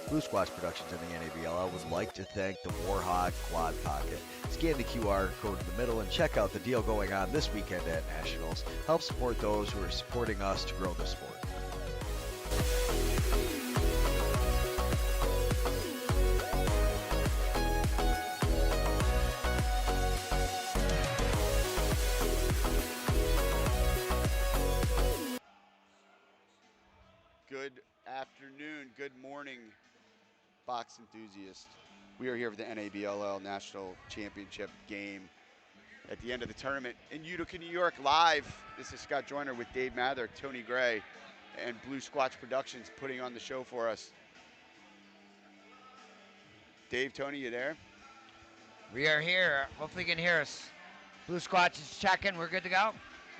Blue Squash Productions and the NABL would like to thank the Warhawk Quad Pocket. Scan the QR code in the middle and check out the deal going on this weekend at Nationals. Help support those who are supporting us to grow the sport. Good afternoon, good morning, box enthusiasts. We are here for the NABLL National Championship game at the end of the tournament in Utica, New York, live. This is Scott Joyner with Dave Mather, Tony Gray, and Blue Squatch Productions putting on the show for us. Dave, Tony, you there? We are here. Hopefully you can hear us. Blue Squatch is checking. We're good to go?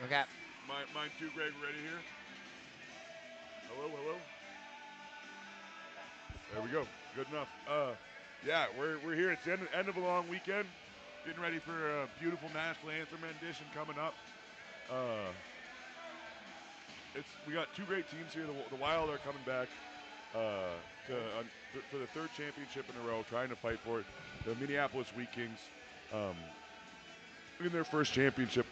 Okay. Mine too, Greg. Ready here? Hello, hello. There we go. Good enough. Yeah, we're here. It's the end of a long weekend. Getting ready for a beautiful national anthem rendition coming up. We got two great teams here. The Wild are coming back for the third championship in a row, trying to fight for it. The Minneapolis Wheat Kings in their first championship,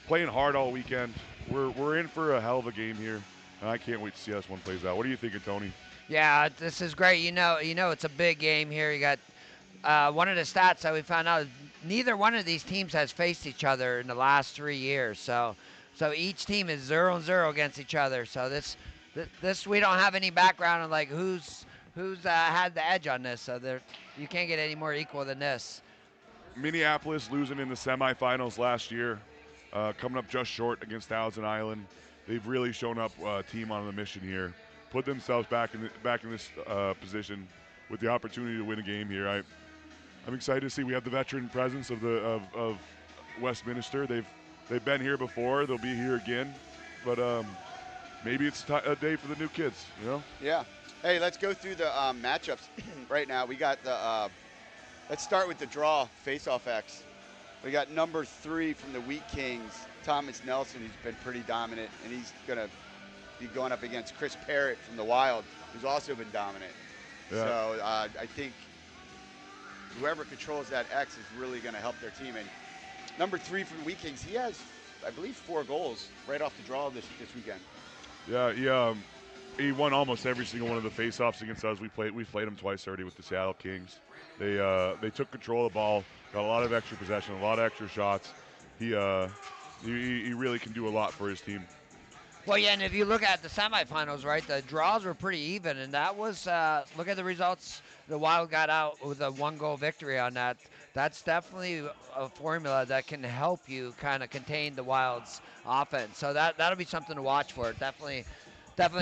playing hard all weekend. We're in for a hell of a game here, and I can't wait to see how this one plays out. What are you thinking, Tony? Yeah, this is great. You know, it's a big game here. You got one of the stats that we found out is neither one of these teams has faced each other in the last 3 years. So each team is 0-0 against each other. So this we don't have any background on like who's had the edge on this. So you can't get any more equal than this. Minneapolis losing in the semifinals last year, coming up just short against Thousand Island. They've really shown up a team on the mission here, put themselves back in this position with the opportunity to win a game here. I'm excited to see we have the veteran presence of Westminster. They've been here before. They'll be here again, but maybe it's a day for the new kids. You know? Yeah. Hey, let's go through the matchups right now. We got the. Let's start with the draw, face-off X. We got number 3 from the Wheat Kings, Thomas Nelson, who's been pretty dominant, and he's going to be going up against Chris Parrott from the Wild, who's also been dominant. Yeah. So I think whoever controls that X is really going to help their team. And number 3 from the Wheat Kings, he has, I believe, 4 goals right off the draw this weekend. Yeah, he won almost every single one of the face-offs against us. We played him twice already with the Seattle Kings. They took control of the ball, got a lot of extra possession, a lot of extra shots. He really can do a lot for his team. Well, yeah, and if you look at the semifinals, right, the draws were pretty even, and that was look at the results. The Wild got out with a 1-goal victory on that. That's definitely a formula that can help you kind of contain the Wild's offense. So that'll be something to watch for. Definitely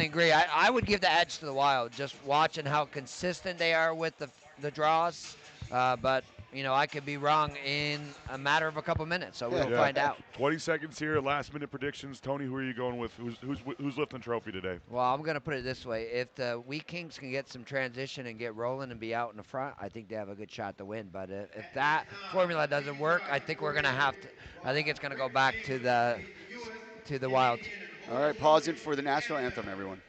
agree. I would give the edge to the Wild, just watching how consistent they are with the draws. But you know, I could be wrong in a matter of a couple minutes, so we'll find out. 20 seconds here, last-minute predictions. Tony, who are you going with? Who's lifting trophy today? Well, I'm going to put it this way. If the Wheat Kings can get some transition and get rolling and be out in the front, I think they have a good shot to win. But if that formula doesn't work, I think we're going to have to – I think it's going to go back to the Wild. All right, pausing for the national anthem, everyone.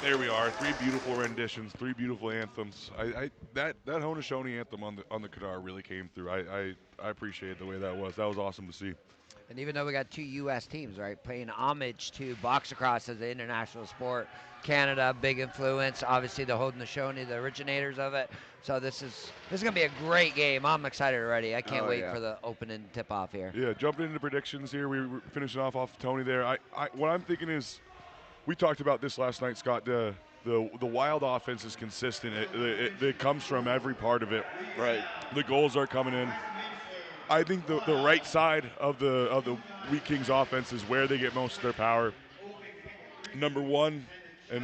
There we are. 3 beautiful renditions, 3 beautiful anthems. That Haudenosaunee anthem on the Kadar really came through. I appreciate the way that was. That was awesome to see. And even though we got 2 U.S. teams, right, paying homage to box lacrosse as an international sport, Canada, big influence. Obviously, the Haudenosaunee, the originators of it. So this is gonna be a great game. I'm excited already. I can't wait for the opening tip-off here. Yeah, jumping into predictions here. We were finishing off Tony there. What I'm thinking is, we talked about this last night, Scott. The Wild offense is consistent. It comes from every part of it. Right. The goals are coming in. I think the right side of the Wheat Kings offense is where they get most of their power. Number 1 and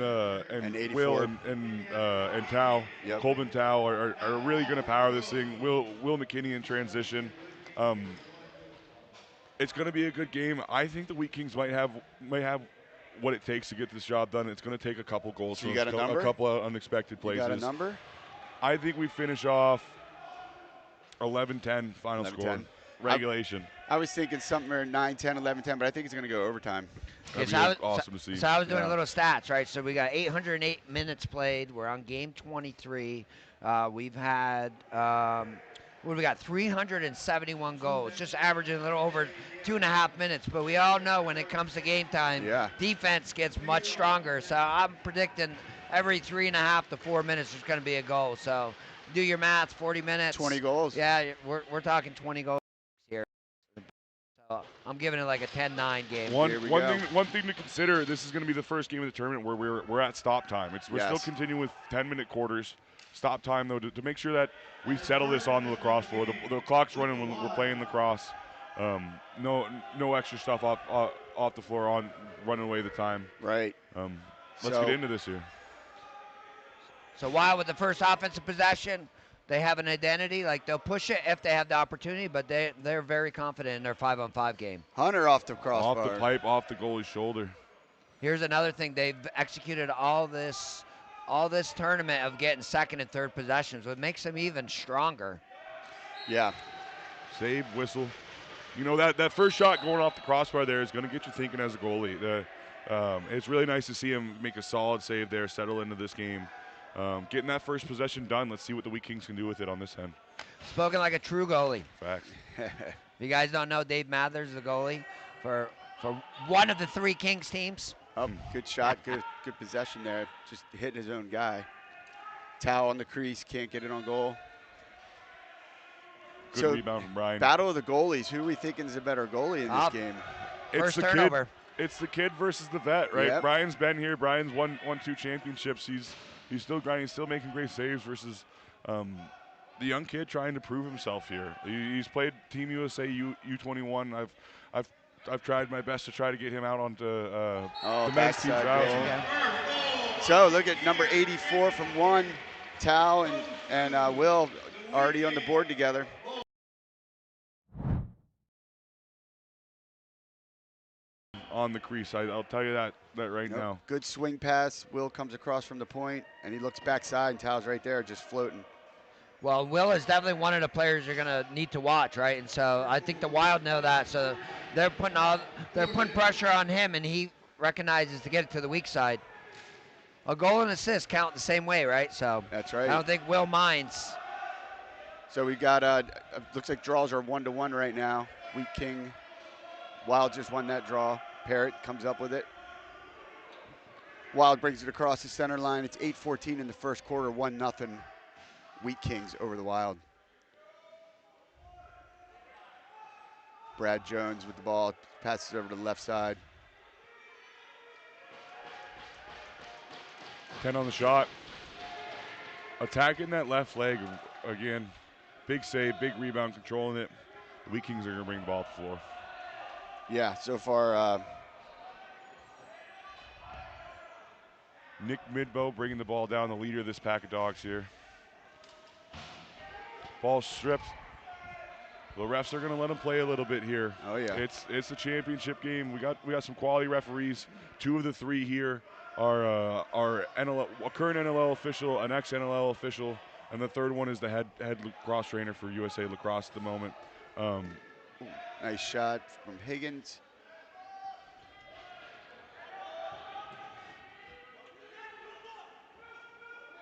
Will and Tao, Colvin Tao are really going to power this thing. Will McKinney in transition. It's going to be a good game. I think the Wheat Kings might have what it takes to get this job done. It's going to take a couple goals, so you got a couple of unexpected places. You got a number? I think we finish off 11-10 final score. Regulation. I was thinking something around 9-10, 11-10, but I think it's going to go overtime. Okay, Awesome to see. So I was doing a little stats, right? So we got 808 minutes played. We're on game 23. We've had, what do we got? 371 goals, just averaging a little over 2.5 minutes. But we all know when it comes to game time, defense gets much stronger. So I'm predicting every 3.5 to 4 minutes there's going to be a goal. So do your math, 40 minutes. 20 goals. Yeah, we're talking 20 goals here. So I'm giving it like a 10-9 game. One thing to consider, this is going to be the first game of the tournament where we're at stop time. We're still continuing with 10-minute quarters. Stop time, though, to make sure that we settle this on the lacrosse floor. The clock's running when we're playing lacrosse. No extra stuff off the floor running away the time. Right. Let's get into this here. So while with the first offensive possession, they have an identity. Like, they'll push it if they have the opportunity, but they're very confident in their 5-on-5 game. Hunter off the crossbar. Off the pipe, off the goalie's shoulder. Here's another thing. They've executed all this tournament of getting second and third possessions, which makes them even stronger. Yeah. Save, whistle. You know, that first shot going off the crossbar there is going to get you thinking as a goalie. It's really nice to see him make a solid save there, settle into this game. Getting that first possession done. Let's see what the Wheat Kings can do with it on this end. Spoken like a true goalie. Facts. If you guys don't know, Dave Mathers is the goalie for one of the 3 Kings teams. Good shot, good possession there. Just hitting his own guy. Tao on the crease, can't get it on goal. Good rebound from Brian. Battle of the goalies. Who are we thinking is a better goalie in this game? First turnover. It's the kid versus the vet, right? Yep. Brian's been here. Brian's won 2 championships. He's still grinding. He's still making great saves versus the young kid trying to prove himself here. He's played Team USA U21. I've tried my best to try to get him out onto the men's team trials. So look at number 84 from 1, Tao and Will already on the board together. On the crease, I'll tell you that right now. Good swing pass. Will comes across from the point, and he looks backside, and Tao's right there just floating. Well, Will is definitely one of the players you're going to need to watch, right? And so I think the Wild know that. So they're putting pressure on him, and he recognizes to get it to the weak side. A goal and assist count the same way, right? So that's right. I don't think Will minds. So we got looks like draws are 1-1 right now. Wheat King, Wild just won that draw. Parrott comes up with it. Wild brings it across the center line. It's 8:14 in the first quarter, 1-0. Wheat Kings over the Wild. Brad Jones with the ball, passes over to the left side. 10 on the shot. Attacking that left leg again. Big save, big rebound, controlling it. The Wheat Kings are going to bring the ball to the floor. Yeah, so far. Nick Midbow bringing the ball down, the leader of this pack of dogs here. Ball stripped. The refs are going to let him play a little bit here. Oh yeah. It's a championship game. We got some quality referees. 2 of the 3 here are NLL, a current NLL official, an ex-NLL official, and the third one is the head lacrosse trainer for USA Lacrosse at the moment. Nice shot from Higgins.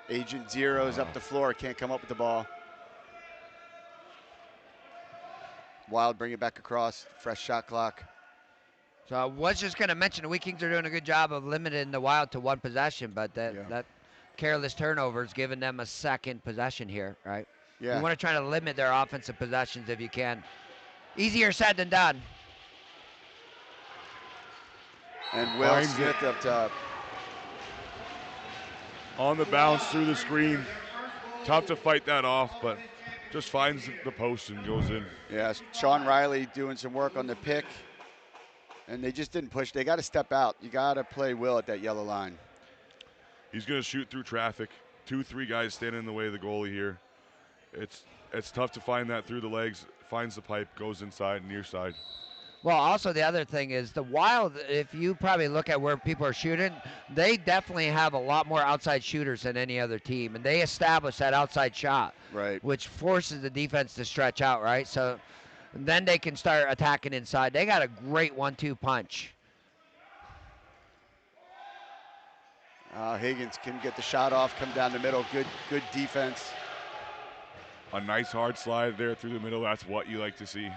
Agent Zero's up the floor, can't come up with the ball. Wild bring it back across, fresh shot clock. So I was just going to mention the Wheat Kings are doing a good job of limiting the Wild to one possession, but that careless turnover is giving them a second possession here, right? Yeah. You want to try to limit their offensive possessions if you can. Easier said than done. And Will Finds Smith it. up top. On the bounce through the screen. Tough to fight that off, but just finds the post and goes in. Yeah, Sean Riley doing some work on the pick. And they just didn't push. They got to step out. You got to play Will at that yellow line. He's going to shoot through traffic. 2-3 guys standing in the way of the goalie here. It's tough to find that through the legs. Finds the pipe, goes inside, near side. Well, also the other thing is the Wild, if you probably look at where people are shooting, they definitely have a lot more outside shooters than any other team, and they establish that outside shot, Right. which forces the defense to stretch out, right? So then they can start attacking inside. They got a great 1-2 punch. Higgins can get the shot off, come down the middle. Good defense. A nice hard slide there through the middle. That's what you like to see.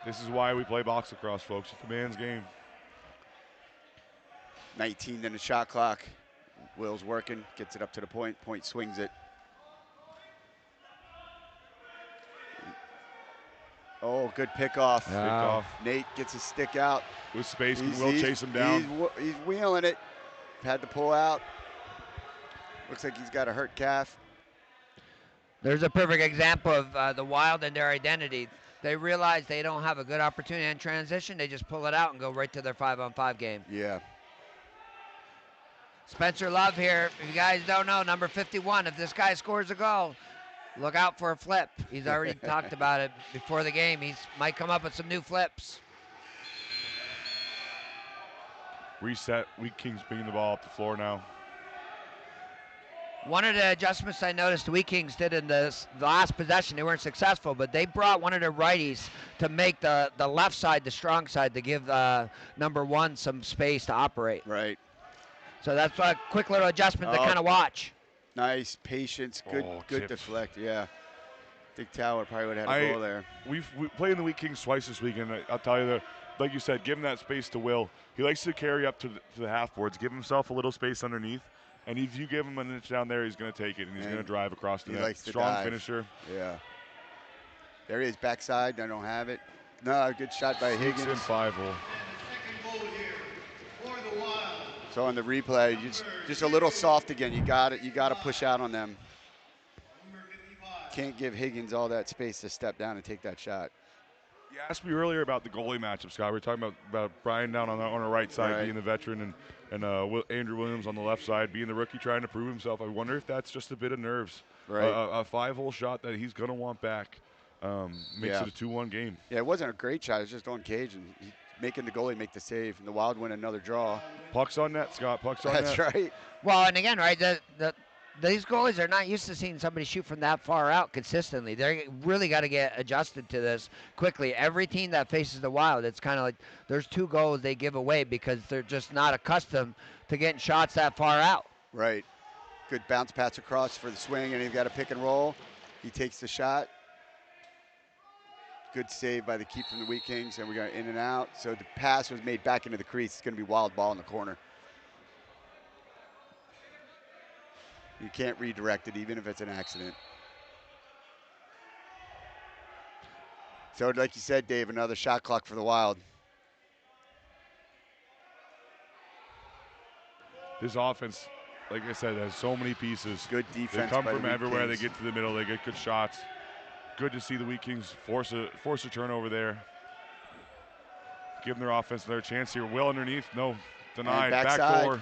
This is why we play box lacrosse, folks. It's a man's game. 19 in the shot clock. Will's working, gets it up to the point. Point swings it. Oh, good pick off. Pick off. Nate gets his stick out. With space, Will chase him down. He's wheeling it. Had to pull out. Looks like he's got a hurt calf. There's a perfect example of the Wild and their identity. They realize they don't have a good opportunity in transition. They just pull it out and go right to their 5-on-5 game. Yeah. Spencer Love here. If you guys don't know, number 51, if this guy scores a goal, look out for a flip. He's already talked about it before the game. He might come up with some new flips. Reset. Wheat Kings bringing the ball up the floor now. One of the adjustments I noticed the Wheat Kings did in the last possession, they weren't successful, but they brought one of their righties to make the left side the strong side to give number 1 some space to operate. Right. So that's a quick little adjustment to kind of watch. Nice patience. Good tipped. deflect. Yeah. I think Tower probably would have had a goal there. We played the Wheat Kings twice this weekend. I'll tell you that, like you said, give him that space to Will. He likes to carry up to the half boards, give himself a little space underneath. And if you give him an inch down there, he's going to take it, and he's going to drive across the net. Likes to Strong dive. finisher. Yeah. There he is, backside. I don't have it. No, good shot by Sneaks Higgins. in 5-hole. So on the replay, just a little soft again. You got to push out on them. Can't give Higgins all that space to step down and take that shot. You asked me earlier about the goalie matchup, Scott. We were talking about Brian down on the right side being the veteran, and Andrew Williams on the left side being the rookie trying to prove himself. I wonder if that's just a bit of nerves. Right. A 5-hole shot that he's going to want back makes it a 2-1 game. Yeah, it wasn't a great shot. It was just on cage, and making the goalie make the save, and the Wild win another draw. Puck's on net, Scott. Puck's on net. That's right. Well, and again, right, these goalies are not used to seeing somebody shoot from that far out consistently. They really got to get adjusted to this quickly. Every team that faces the Wild, it's kind of like there's 2 goals they give away because they're just not accustomed to getting shots that far out. Right. Good bounce pass across for the swing, and he's got a pick and roll. He takes the shot. Good save by the keep from the Wheat Kings, and we got in and out. So the pass was made back into the crease. It's going to be Wild ball in the corner. You can't redirect it, even if it's an accident. So like you said, Dave, another shot clock for the Wild. This offense, like I said, has so many pieces. Good defense. They come by the from Wheat everywhere. Kings. They get to the middle. They get good shots. Good to see the Wheat Kings force a turnover there. Give them their offense another chance here. Will underneath. No. Denied. Backdoor.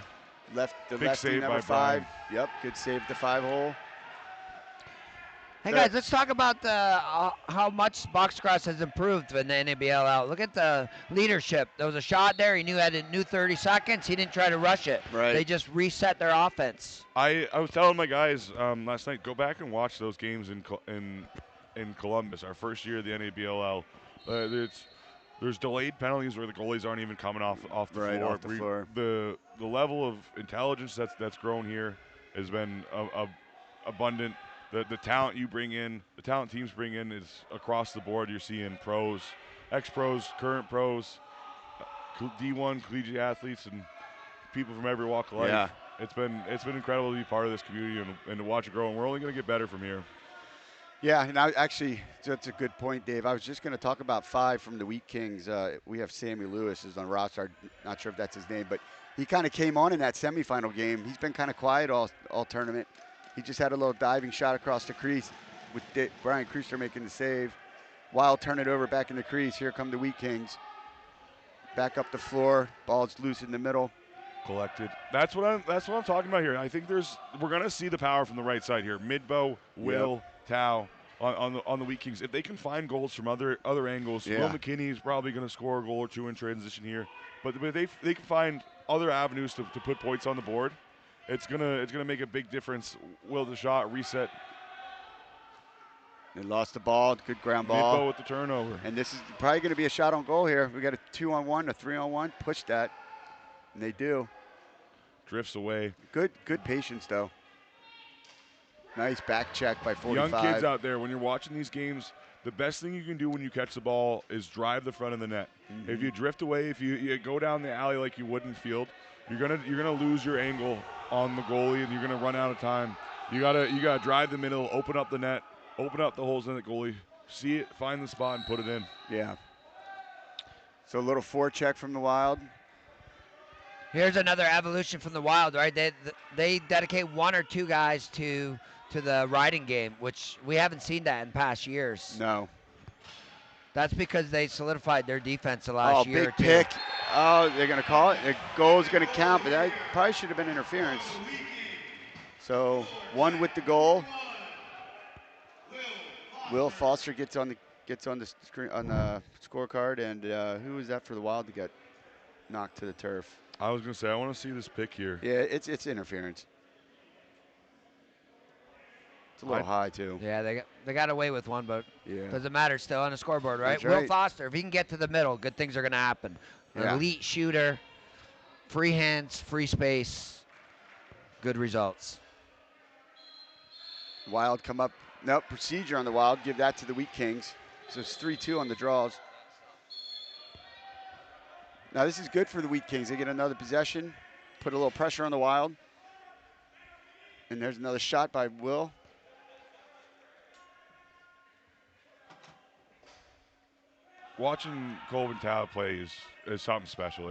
The Big lefty, save number by 5. Brian. Yep, good save at the 5-hole. Hey guys, let's talk about how much box lacrosse has improved in the NABL. Look at the leadership. There was a shot there. He knew had a new 30 seconds. He didn't try to rush it. Right. They just reset their offense. I was telling my guys last night, go back and watch those games in Columbus, our first year of the NABL. There's delayed penalties where the goalies aren't even coming off the floor. Off the floor. The level of intelligence that's grown here has been abundant. The talent you bring in, the talent teams bring in is across the board. You're seeing pros, ex-pros, current pros, D1 collegiate athletes, and people from every walk of life. Yeah. It's been incredible to be part of this community and to watch it grow. And we're only going to get better from here. Yeah, and actually, that's a good point, Dave. I was just going to talk about 5 from the Wheat Kings. We have Sammy Lewis is on the roster. Not sure if that's his name, but he kind of came on in that semifinal game. He's been kind of quiet all tournament. He just had a little diving shot across the crease with Brian Kreuster making the save. Wild turn it over back in the crease. Here come the Wheat Kings. Back up the floor. Ball's loose in the middle. Collected. That's what I'm talking about here. I think we're gonna see the power from the right side here. Midbow, Will, Tao on the Wheat Kings. If they can find goals from other angles, Will McKinney is probably gonna score a goal or two in transition here. But if they can find other avenues to put points on the board, it's gonna make a big difference. Will the shot reset. They lost the ball. Good ground ball. Midbow with the turnover. And this is probably going to be a shot on goal here. We got a 2-on-1, a 3-on-1. Push that, and they do. Drifts away. Good patience though. Nice back check by 45. Young kids out there, when you're watching these games, the best thing you can do when you catch the ball is drive the front of the net. Mm-hmm. If you drift away, if you go down the alley like you would in field, you're gonna lose your angle on the goalie, and you're gonna run out of time. You gotta drive the middle, open up the net, open up the holes in the goalie, see it, find the spot, and put it in. Yeah. So a little forecheck from the Wild. Here's another evolution from the Wild, right? They dedicate 1 or 2 guys to the riding game, which we haven't seen that in past years. No. That's because they solidified their defense the last year. Oh, big pick. Oh, they're going to call it. The goal's going to count, but that probably should have been interference. So 1 with the goal. Will Foster gets on the screen on the scorecard, and who was that for the Wild to get knocked to the turf? I was going to say, I want to see this pick here. Yeah, it's interference. It's a little high, too. Yeah, they got away with one, but yeah, doesn't matter. Still on the scoreboard, right? That's right. Will Foster, if he can get to the middle, good things are going to happen. An Yeah. elite shooter, free hands, free space, good results. Wild come up. Nope, procedure on the Wild. Give that to the Wheat Kings. So it's 3-2 on the draws. Now this is good for the Wheat Kings. They get another possession, put a little pressure on the Wild. And there's another shot by Will. Watching Colvin Tao play is something special.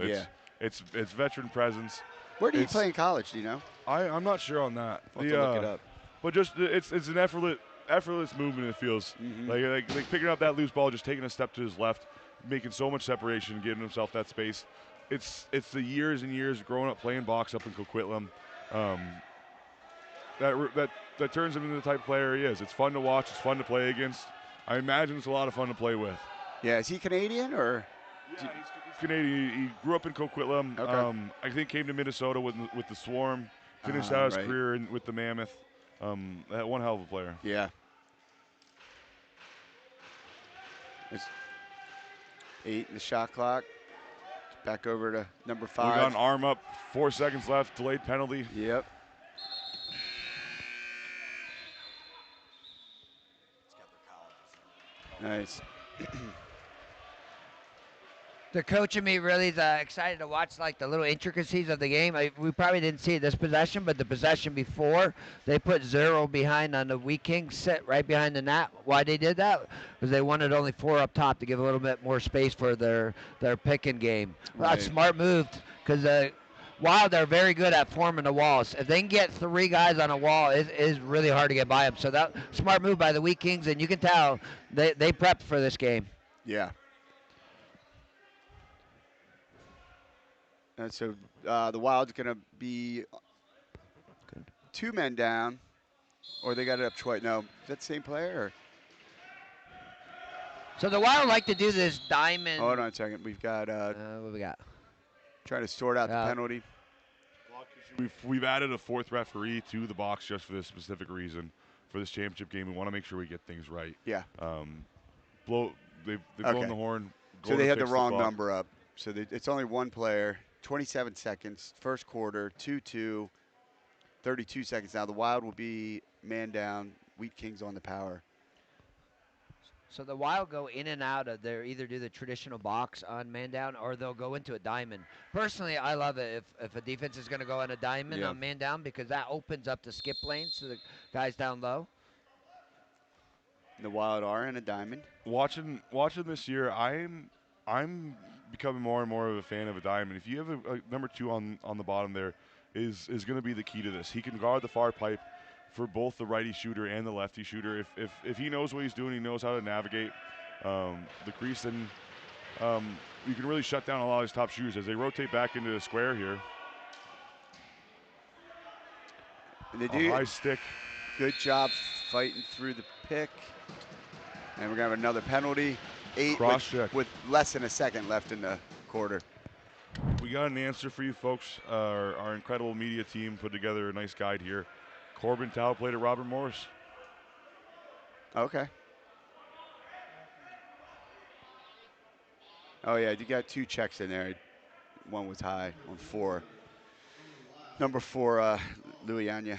It's veteran presence. Where did he play in college, do you know? I'm not sure on that. I'll have to look it up. But just it's an effortless movement, it feels. Like picking up that loose ball, just taking a step to his left, making so much separation, giving himself that space. It's the years and years growing up playing box up in Coquitlam that turns him into the type of player he is. It's fun to watch. It's fun to play against. I imagine it's a lot of fun to play with. Yeah, is he Canadian or? Yeah, he's Canadian. He grew up in Coquitlam. Okay. I think came to Minnesota with the Swarm. Finished out his right. career with the Mammoth. That one hell of a player. Yeah. It's 8 in the shot clock. Back over to number 5. We got an arm up. 4 seconds left. Delayed penalty. Yep. Nice. The coach and me really is excited to watch like the little intricacies of the game. We probably didn't see this possession, but the possession before, they put 0 behind on the Wheat Kings, set right behind the net. Why they did that? Because they wanted only 4 up top to give a little bit more space for their picking game. Well, that's smart move because Wild are very good at forming the walls. If they can get 3 guys on a wall, it is really hard to get by them. So that smart move by the Wheat Kings, and you can tell they prepped for this game. Yeah. And so the Wild's going to be 2 men down, or they got it up twice. No, is that the same player? Or? So the Wild like to do this diamond. Hold on a second. We've got what we got? Trying to sort out the penalty. We've added a 4th referee to the box just for this specific reason. For this championship game, we want to make sure we get things right. Yeah. They've blown the horn. So they had the wrong number up. So it's only 1 player. 27 seconds, first quarter, 2-2. 32 seconds now. The Wild will be man down. Wheat Kings on the power. So the Wild go in and out of their either do the traditional box on man down or they'll go into a diamond. Personally, I love it if a defense is going to go on a diamond on man down because that opens up the skip lanes to the guys down low. The Wild are in a diamond. Watching this year, I'm becoming more and more of a fan of a diamond. If you have a number 2 on the bottom there, is going to be the key to this. He can guard the far pipe for both the righty shooter and the lefty shooter. If he knows what he's doing, he knows how to navigate the crease, then you can really shut down a lot of his top shooters as they rotate back into the square here. And they do a high stick. Good job fighting through the pick. And we're going to have another penalty. 8 with less than a second left in the quarter. We got an answer for you folks. Our incredible media team put together a nice guide here. Corbin Tao played at Robert Morris. Okay. Oh, yeah, you got 2 checks in there. One was high on 4. Number 4, Louis Anya.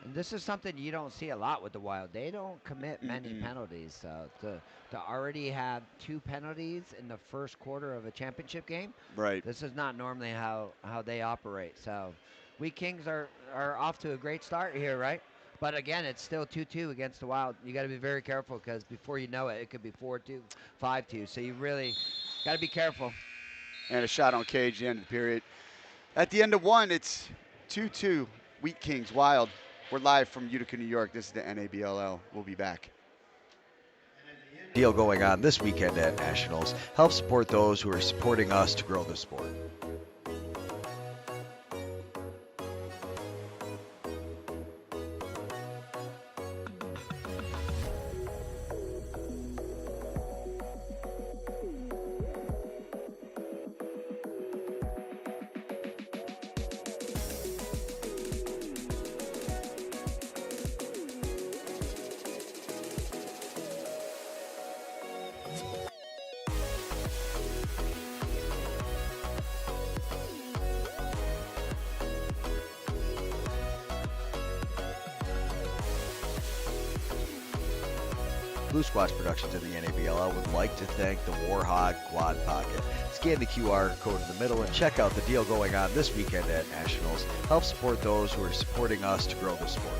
And this is something you don't see a lot with the Wild. They don't commit many penalties. So to already have 2 penalties in the first quarter of a championship game, right? This is not normally how they operate. So we Kings are off to a great start here, right? But again, it's still 2-2 against the Wild. You got to be very careful because before you know it, it could be 4-2, 5-2. So you really got to be careful. And a shot on cage at the end of the period. At the end of 1, it's 2-2. Wheat Kings, Wild. We're live from Utica, New York. This is the NABLL. We'll be back. Deal going on this weekend at Nationals. Help support those who are supporting us to grow the sport. Blue Squatch Productions in the NABLL would like to thank the Warhog Quad Pocket. Scan the QR code in the middle and check out the deal going on this weekend at Nationals. Help support those who are supporting us to grow the sport.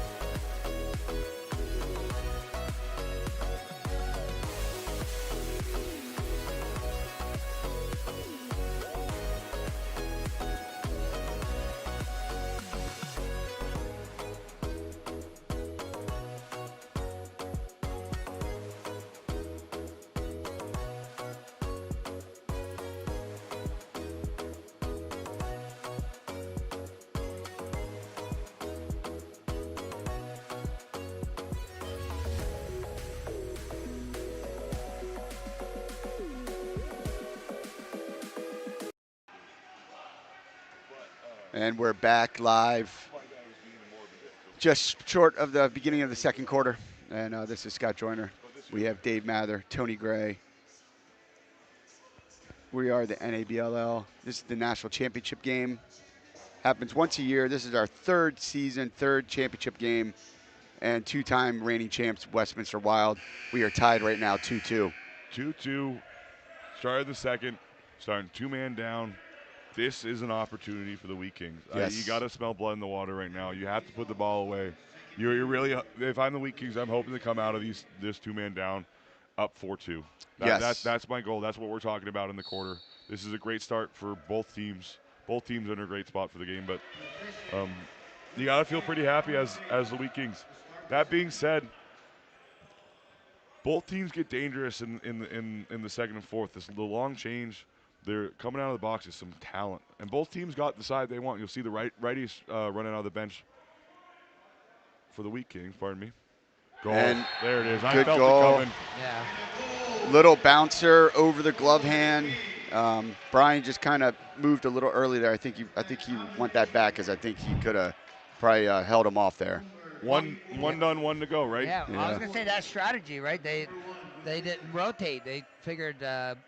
And we're back live, just short of the beginning of the second quarter. And this is Scott Joyner. We have Dave Mather, Tony Gray. We are the NABLL. This is the national championship game. Happens once a year. This is our 3rd season, 3rd championship game, and 2-time reigning champs, Westminster Wild. We are tied right now, 2-2. 2-2. Started the second. Starting 2-man down. This is an opportunity for the Wheat Kings. Yes. You got to smell blood in the water right now. You have to put the ball away. You're really. If I'm the Wheat Kings, I'm hoping to come out of this 2-man down up 4-2. That's my goal. That's what we're talking about in the quarter. This is a great start for both teams. Both teams are in a great spot for the game, but you got to feel pretty happy as the Wheat Kings. That being said, both teams get dangerous in the second and fourth. The long change. They're coming out of the box with some talent. And both teams got the side they want. You'll see the righties running out of the bench for the Wheat Kings, pardon me. Goal. And there it is. I good felt goal. it coming. Yeah. Little bouncer over the glove hand. Brian just kind of moved a little early there. I think he want that back because I think he could have probably held him off there. One done, one to go, right? Yeah, I was going to say that strategy, right? They didn't rotate. They figured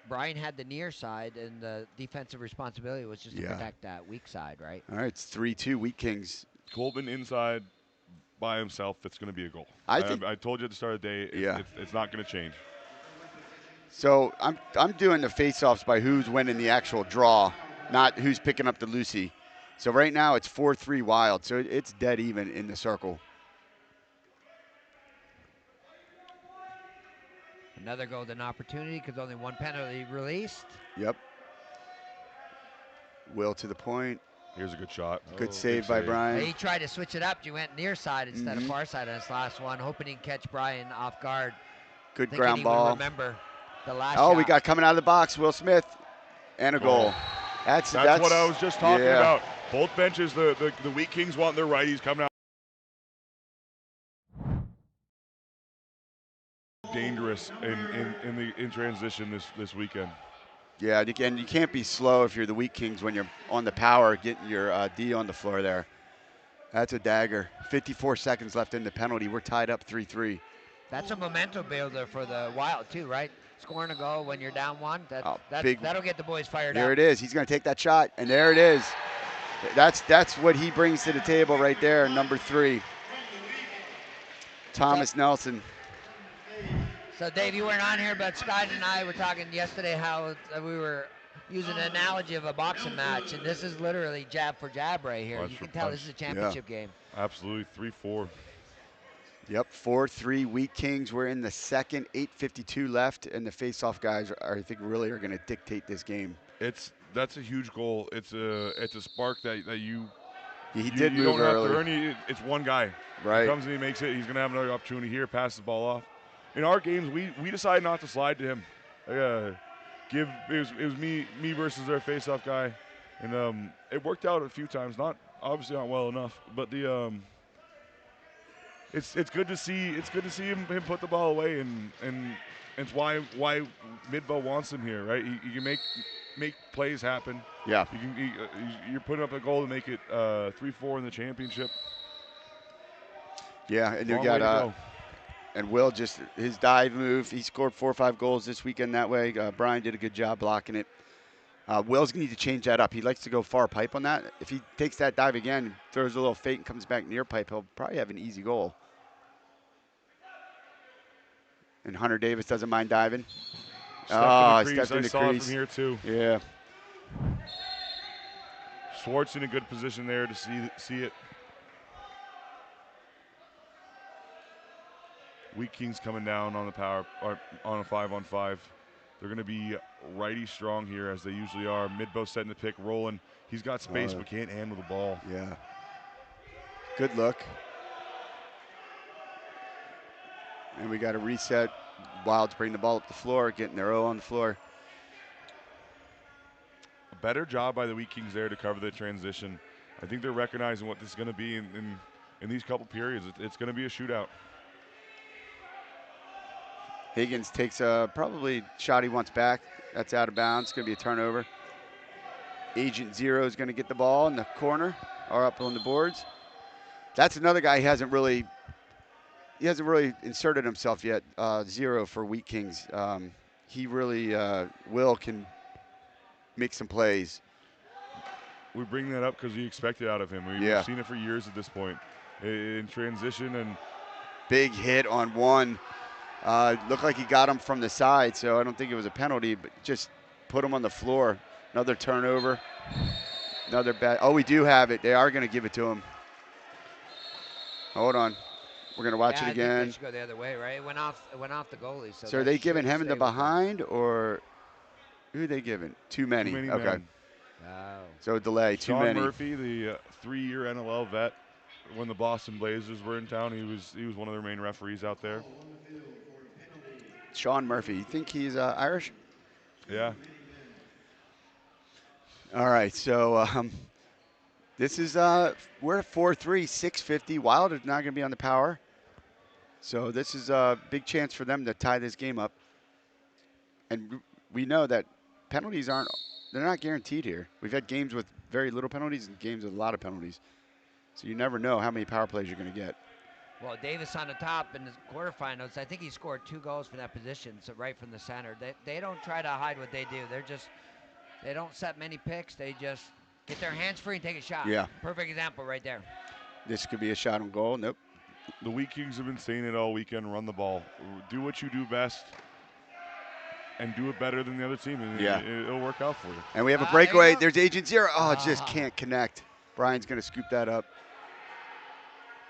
Brian had the near side, and the defensive responsibility was just to protect that weak side, right? All right, it's 3-2 Wheat Kings. Coltman inside by himself, it's going to be a goal. I told you at the start of the day, it's not going to change. So I'm doing the face-offs by who's winning the actual draw, not who's picking up the Lucy. So right now it's 4-3 Wild, so it's dead even in the circle. Another golden opportunity because only one penalty released. Yep. Will to the point. Here's a good shot. Good save by Brian. He tried to switch it up. You went near side instead of far side on this last one, hoping he'd catch Brian off guard. Good ground ball. Remember the last shot. We got coming out of the box, Will Smith, and a goal. That's what I was just talking about. Both benches, the Wheat Kings want their righties coming out. Dangerous in transition this weekend. Yeah, and you can't be slow if you're the Wheat Kings when you're on the power, getting your D on the floor there. That's a dagger. 54 seconds left in the penalty. We're tied up 3-3. That's a momentum builder for the Wild too, right? Scoring a goal when you're down one, that'll get the boys fired up. There it is. He's going to take that shot, and there it is. That's what he brings to the table right there, number 3. Thomas Nelson. So, Dave, you weren't on here, but Scott and I were talking yesterday how we were using an analogy of a boxing match, and this is literally jab for jab right here. You can tell this is a championship game. Absolutely, 3-4. Yep, 4-3 Wheat Kings. We're in the second, 8:52 left, and the face-off guys I think really are going to dictate this game. That's a huge goal. It's a spark that you He did move don't have early. to earn. It's one guy. Right. He comes and he makes it. He's going to have another opportunity here. Passes the ball off. In our games, we decide not to slide to him. It was me versus their face-off guy, and it worked out a few times. Obviously not well enough, but it's good to see him put the ball away, and it's why Midbow wants him here, right? He can make plays happen. Yeah. You're putting up a goal to make it 3-4 in the championship. Yeah, and you got and Will just his dive move. He scored 4 or 5 goals this weekend that way. Brian did a good job blocking it. Will's going to need to change that up. He likes to go far pipe on that. If he takes that dive again, throws a little fake and comes back near pipe, he'll probably have an easy goal. And Hunter Davis doesn't mind diving. Stepped in the in the crease. I saw crease. it from here too. Yeah. Swartz in a good position there to see it. Wheat Kings coming down on the power, or on a 5-on-5. They're going to be righty strong here as they usually are. Midbow setting the pick, rolling. He's got space but can't handle the ball. Yeah. Good look. And we got a reset. Wilds bring the ball up the floor, getting their O on the floor. A better job by the Wheat Kings there to cover the transition. I think they're recognizing what this is going to be in these couple periods. It's going to be a shootout. Higgins takes a probably shot he wants back. That's out of bounds. It's going to be a turnover. Agent Zero is going to get the ball in the corner or up on the boards. That's another guy he hasn't really inserted himself yet. Zero for Wheat Kings. He really Will can make some plays. We bring that up because we expect it out of him. We've seen it for years at this point. In transition and big hit on one. Looked like he got him from the side, so I don't think it was a penalty, but just put him on the floor. Another turnover. Another bad. Oh, we do have it. They are going to give it to him. Hold on. We're going to watch it again. I think they should go the other way, right? It went off the goalie. So are they giving him in the behind, or who are they giving? Too many. Too many okay. men. Wow. So delay. Too Sean many. Murphy, the 3-year NLL vet, when the Boston Blazers were in town, he was one of their main referees out there. Sean Murphy. You think he's Irish? Yeah. All right. So this is we're at 4-3, 6:50. Wild is not going to be on the power. So this is a big chance for them to tie this game up. And we know that penalties they're not guaranteed here. We've had games with very little penalties and games with a lot of penalties. So you never know how many power plays you're going to get. Well, Davis on the top in the quarterfinals, I think he scored 2 goals from that position, so right from the center. They don't try to hide what they do. They don't set many picks. They just get their hands free and take a shot. Yeah. Perfect example right there. This could be a shot on goal. Nope. The Wheat Kings have been saying it all weekend, run the ball. Do what you do best and do it better than the other team, and Yeah. it'll work out for you. And we have a There you breakaway. go. There's Agent Zero. Oh, just can't connect. Brian's going to scoop that up.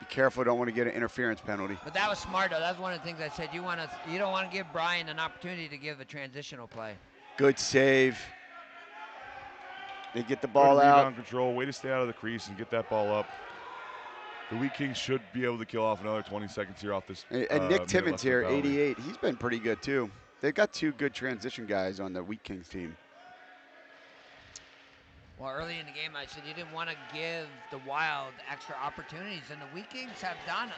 Be careful. Don't want to get an interference penalty. But that was smart, though. That's one of the things I said. You don't want to give Brian an opportunity to give a transitional play. Good save. They get the Good ball out. rebound control, way to stay out of the crease and get that ball up. The Wheat Kings should be able to kill off another 20 seconds here off this. And Nick Timmons here, penalty. 88. He's been pretty good, too. They've got 2 good transition guys on the Wheat Kings team. Well, early in the game, I said you didn't want to give the Wild extra opportunities, and the Wheat Kings have done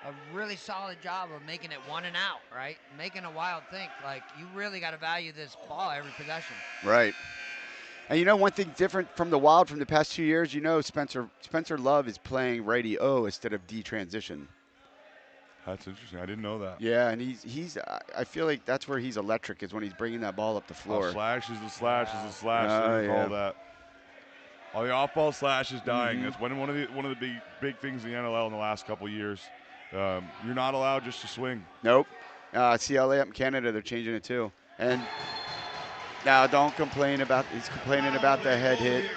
a really solid job of making it 1 and out, right? Making a Wild think, like, you really got to value this ball every possession. Right. And you know one thing different from the Wild from the past 2 years? You know Spencer Love is playing righty O instead of D transition. That's interesting. I didn't know that. Yeah, and he's I feel like that's where he's electric, is when he's bringing that ball up the floor. Slash is the slash is the slash. Oh, They yeah. call that. Oh, the off-ball slash is dying. That's one of the big things in the NLL in the last couple of years. You're not allowed just to swing. Nope. CLA up in Canada, they're changing it too. And now don't complain about, he's complaining about the head hit.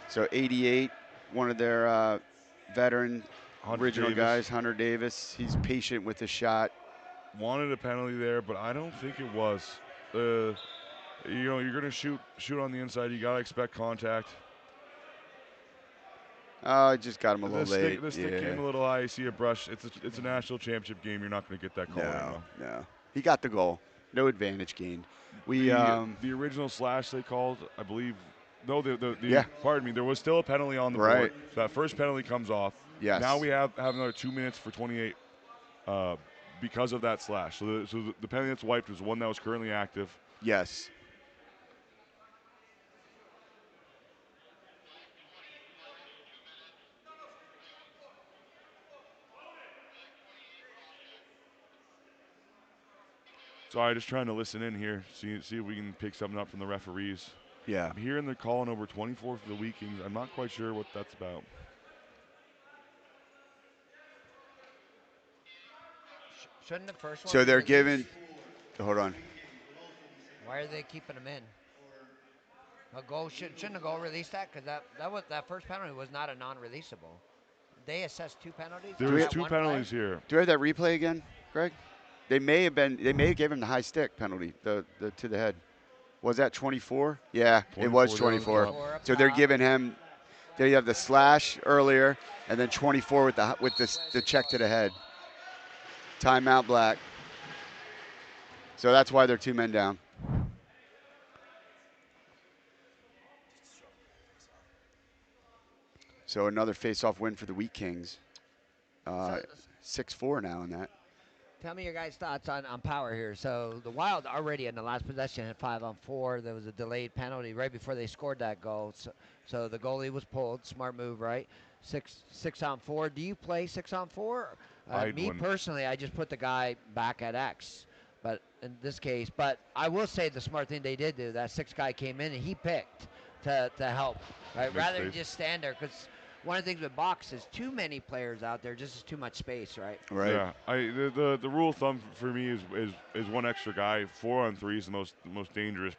So 88, one of their veteran Hunter original Davis guys, Hunter Davis. He's patient with the shot. wanted a penalty there, but I don't think it was. You're going to shoot on the inside. You got to expect contact. I just got him a little late. The stick came a little high. You see a brush. It's a national championship game. You're not going to get that call. No. He got the goal. No advantage gained. The original slash they called, I believe. No, pardon me. There was still a penalty on the board. So that first penalty comes off. Yes. Now we have another 2 minutes for 28 because of that slash. So the penalty that's wiped was one that was currently active. Yes. Sorry, just trying to listen in here, see if we can pick something up from the referees. Yeah. I'm hearing the call number 24 for the Wheat Kings. I'm not quite sure what that's about. Shouldn't the first one? So they're be giving. Hold on. Why are they keeping them in? A goal shouldn't a goal release that? Because that first penalty was not a non-releasable. They assessed 2 penalties. There on was that 2 one penalties play? here. Do we have that replay again, Greg? They may have gave him the high stick penalty, the to the head. Was that 24? Yeah, it was 24. 24 up So they're top. giving him. There you have the slash earlier, and then 24 with the check to the head. Timeout, Black. So that's why they're 2 men down. So another face-off win for the Wheat Kings. 6-4 now in that. Tell me your guys' thoughts on power here. So the Wild already in the last possession had 5-on-4. There was a delayed penalty right before they scored that goal. So the goalie was pulled. Smart move, right? 6-on-4. Do you play 6-on-4? Me personally, I just put the guy back at X. But in this case, I will say the smart thing they did do, that 6th guy came in and he picked to help, right? Rather than just stand there, because one of the things with box is too many players out there, just is too much space, right? Right. Yeah. The rule of thumb for me is one extra guy. 4-on-3 is the most dangerous.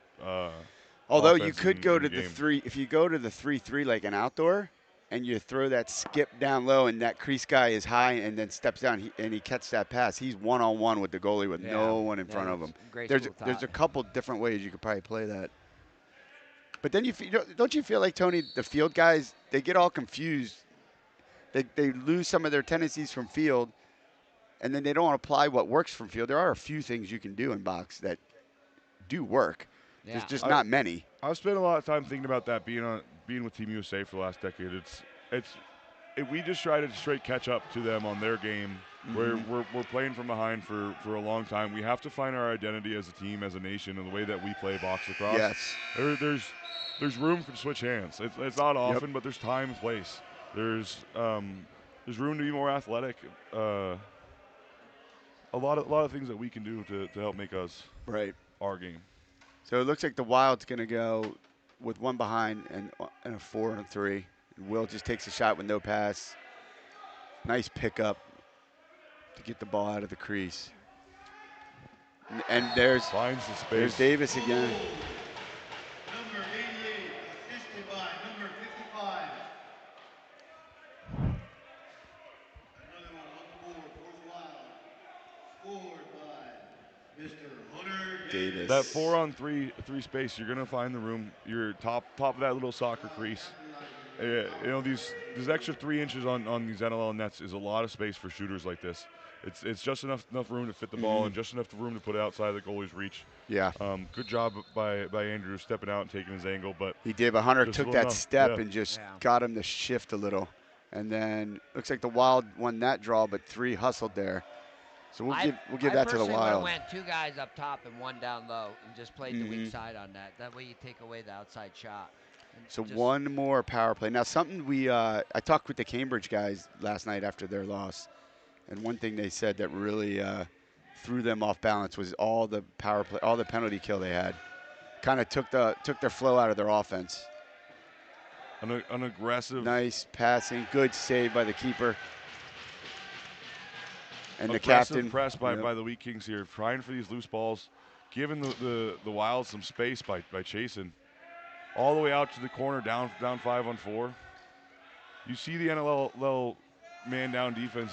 Although you offense could in go the to the game. 3, if you go to the 3-3 like an outdoor, and you throw that skip down low, and that crease guy is high and then steps down, and he catches that pass. He's 1-on-1 with the goalie with no one in front of him. There's a couple different ways you could probably play that. But then don't you feel like, Tony, the field guys, they get all confused. They lose some of their tendencies from field, and then they don't apply what works from field. There are a few things you can do in box that do work. Yeah. There's just not many. I've spent a lot of time thinking about that being with Team USA for the last decade. We just try to straight catch up to them on their game We're playing from behind for a long time. We have to find our identity as a team, as a nation, and the way that we play box lacrosse. Yes. There's room for switch hands. It's not Yep. often, but there's time and place. There's room to be more athletic. A lot of things that we can do to help make us Right. our game. So it looks like the Wild's going to go with one behind and a 4 and a 3. And Will just takes a shot with no pass. Nice pickup to get the ball out of the crease. And there's Finds the space. there's Davis again. Number 88, assisted by number 55. Another one on the board for the Wild. Scored by Mr. Hunter Davis. That 4-on-3 space, you're gonna find the room. You're top of that little soccer crease. You know, these extra 3 inches on these NLL nets is a lot of space for shooters like this. It's just enough room to fit the ball and just enough room to put it outside the goalie's reach. Yeah. Good job by Andrew stepping out and taking his angle, but He did, but Hunter just took little that enough, step yeah. and just Yeah. got him to shift a little. And then looks like the Wild won that draw, but 3 hustled there. So we'll give that to the I personally Wild. went 2 guys up top and 1 down low and just played the weak side on that. That way you take away the outside shot. And So just- one more power play. Now something I talked with the Cambridge guys last night after their loss, and one thing they said that really threw them off balance was all the power play, all the penalty kill they had. Kind of took their flow out of their offense. an aggressive, Nice passing, good save by the keeper. And the aggressive captain. press by Yep. the Wheat Kings here, trying for these loose balls, giving the Wild some space by chasing all the way out to the corner, down 5-on-4. You see the NLL man down defense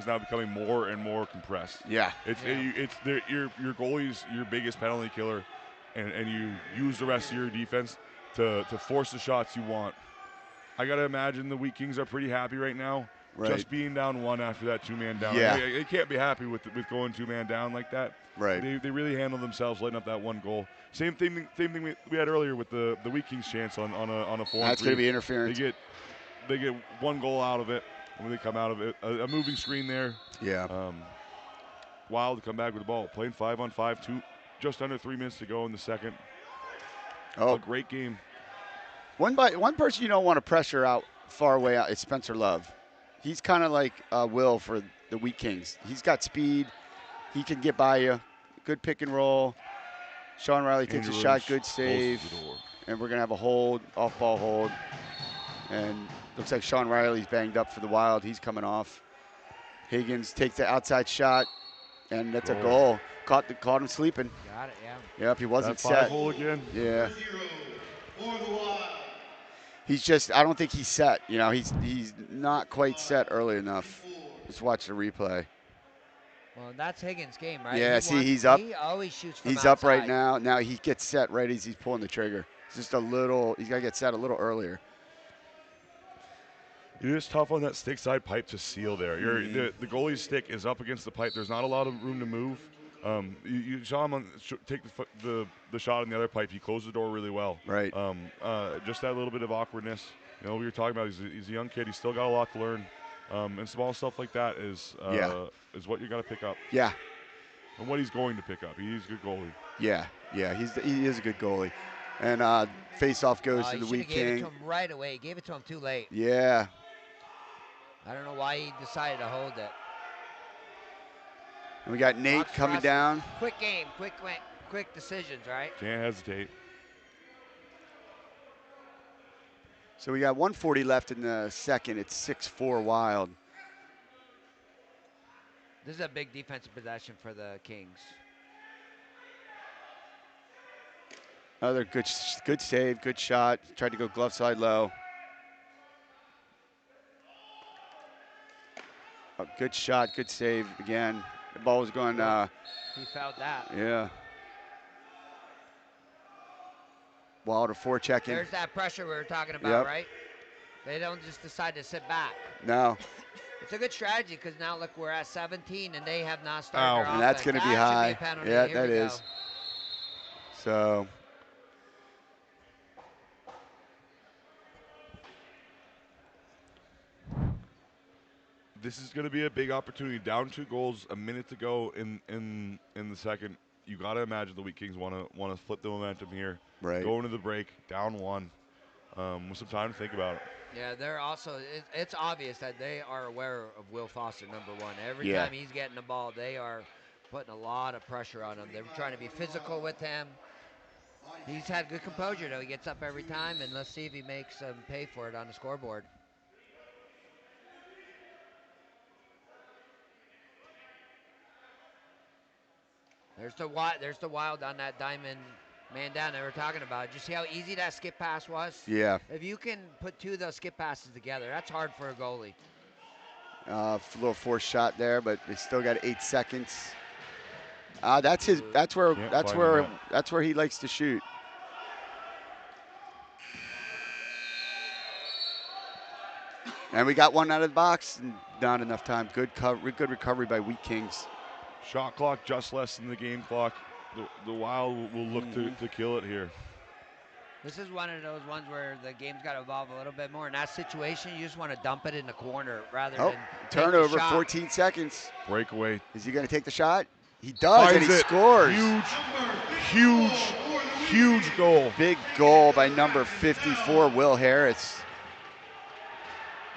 now becoming more and more compressed. Yeah. Your goalie's your biggest penalty killer, and you use the rest of your defense to force the shots you want. I gotta imagine the Wheat Kings are pretty happy right now, Right. just being down 1 after that 2-man down. Yeah. They can't be happy with going 2-man down like that. Right. They really handled themselves, letting up that 1 goal. Same thing we had earlier with the Wheat Kings chance on a 4-on-3. That's going to be interference. They get 1 goal out of it when they come out of it. A moving screen there. Yeah. Wild to come back with the ball. Playing 5-on-5, just under 3 minutes to go in the second. Oh, A great game. one person you don't want to pressure out far away out is Spencer Love. He's kind of like Will for the Wheat Kings. He's got speed. He can get by you. Good pick and roll. Sean Riley takes a Andrew shot. Williams Good save. closes the door. And we're going to have a hold, off-ball hold. And looks like Sean Riley's banged up for the Wild. He's coming off. Higgins takes the outside shot, and that's a goal. Caught him sleeping. Got it, yeah. Yep, he wasn't That set. 5-hole again. Yeah. 0 for the Wild. I don't think he's set. You know, he's not quite set early enough. Let's watch the replay. Well, that's Higgins' game, right? Yeah, see, he's up. He always shoots from He's up right outside. now. Now he gets set right as he's pulling the trigger. It's just he's got to get set a little earlier. You're just tough on that stick side pipe to seal there. The goalie's stick is up against the pipe. There's not a lot of room to move. You saw him take the shot on the other pipe. He closed the door really well. Right. Just that little bit of awkwardness. You know, we were talking about he's a young kid. He's still got a lot to learn. And small stuff like that is what you got to pick up. Yeah. And what he's going to pick up. He's a good goalie. Yeah. He is a good goalie. And face-off goes to the Wheat He gave it King. to him right away. He gave it to him too late. Yeah. I don't know why he decided to hold it. And we got Nate Lots coming of down. Quick game, quick decisions, right? Can't hesitate. So we got 1:40 left in the second. It's 6-4 Wild. This is a big defensive possession for the Kings. Another good save, good shot. Tried to go glove side low. A good shot, good save again. The ball was going, He felt that. yeah. Wilder forechecking. There's that pressure we were talking about, Yep. right? They don't just decide to sit back. No, It's a good strategy because now look, we're at 17 and they have not started Ow. their and that's offense. going to be That should high. a penalty. Yeah, Here that we is. go. So this is going to be a big opportunity. Down 2 goals, a minute to go in the second. You got to imagine the Wheat Kings want to flip the momentum here. Right. Go into the break, down 1, with some time to think about it. Yeah, they're also. It's obvious that they are aware of Will Foster, number 1. Every Yeah. time he's getting the ball, they are putting a lot of pressure on him. They're trying to be physical with him. He's had good composure, though. He gets up every time, and let's see if he makes them pay for it on the scoreboard. There's the Wild on that diamond man down they were talking about. Did you see how easy that skip pass was? Yeah. If you can put 2 of those skip passes together, that's hard for a goalie. A little forced shot there, but they still got 8 seconds. That's his. That's where he likes to shoot. And we got one out of the box. And not enough time. Good recovery by Wheat Kings. Shot clock just less than the game clock. The Wild will look to kill it here. This is one of those ones where the game's got to evolve a little bit more. In that situation, you just want to dump it in the corner rather than turnover. take the shot. 14 seconds. Breakaway. Is he going to take the shot? He does, and he scores. Huge goal. Big goal by number 54, Will Harris.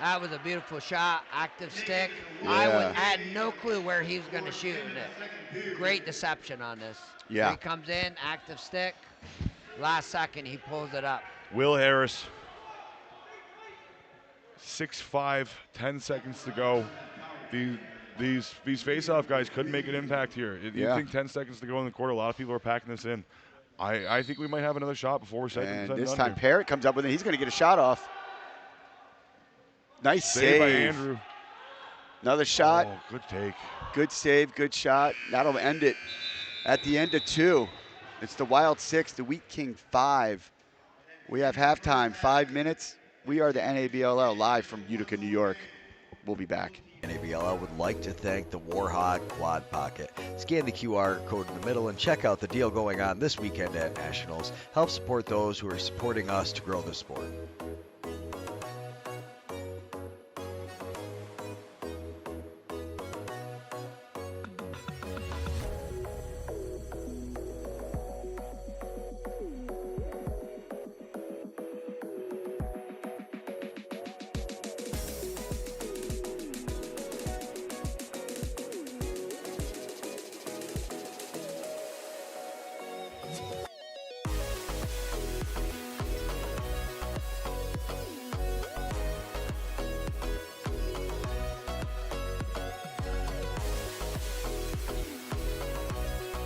That was a beautiful shot, active stick. Yeah. I had no clue where he was going to shoot in it. Great deception on this. Yeah. He comes in, active stick. Last second, he pulls it up. Will Harris. 6-5, 10 seconds to go. These face-off guys could make an impact here. You think 10 seconds to go in the quarter, a lot of people are packing this in. I think we might have another shot before we're second. And this time Parrott comes up with it. He's going to get a shot off. Nice save by Andrew. Another shot. Oh, good take. Good save, good shot. That'll end it at the end of 2. It's the Wild 6, the Wheat King 5. We have halftime, 5 minutes. We are the NABLL live from Utica, New York. We'll be back. NABLL would like to thank the Warhog Quad Pocket. Scan the QR code in the middle and check out the deal going on this weekend at Nationals. Help support those who are supporting us to grow the sport.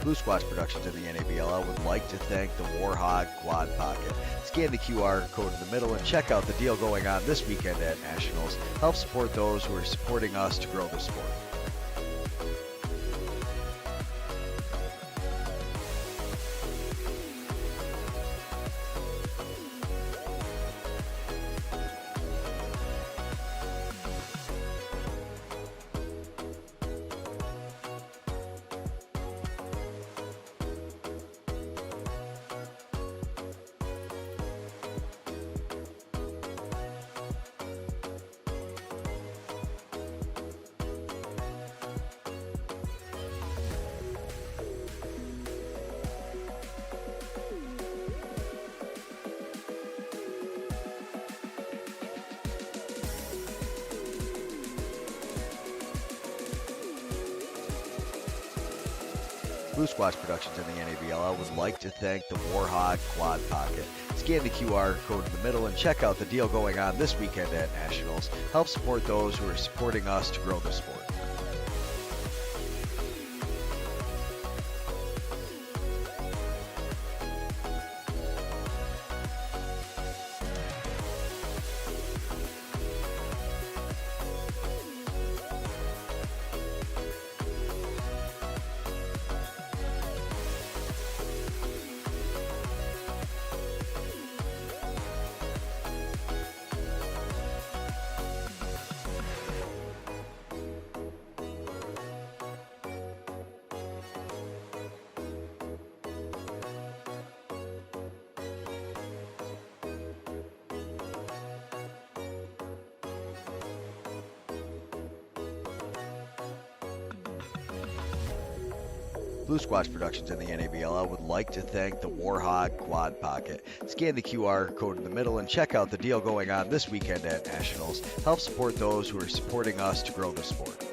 Blue Squash Productions and the NABLL would like to thank the Warhog Quad Pocket. Scan the QR code in the middle and check out the deal going on this weekend at Nationals. Help support those who are supporting us to grow the sport. Blue Squash Productions and the NABLL would like to thank the Warhog Quad Pocket. Scan the QR code in the middle and check out the deal going on this weekend at Nationals. Help support those who are supporting us to grow the sport. Blue Squash Productions and the NABLL would like to thank the Warhog Quad Pocket. Scan the QR code in the middle and check out the deal going on this weekend at Nationals. Help support those who are supporting us to grow the sport.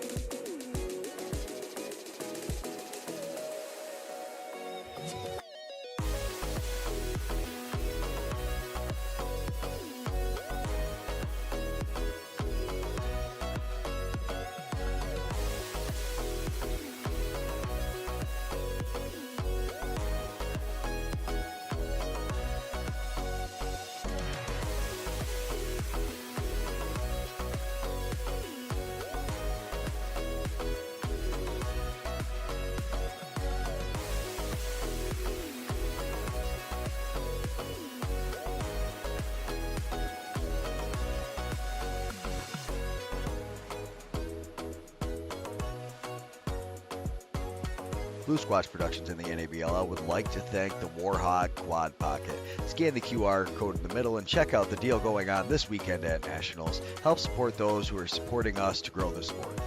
Blue Squash Productions and the NABLL would like to thank the Warhog Quad Pocket. Scan the QR code in the middle and check out the deal going on this weekend at Nationals. Help support those who are supporting us to grow the sport.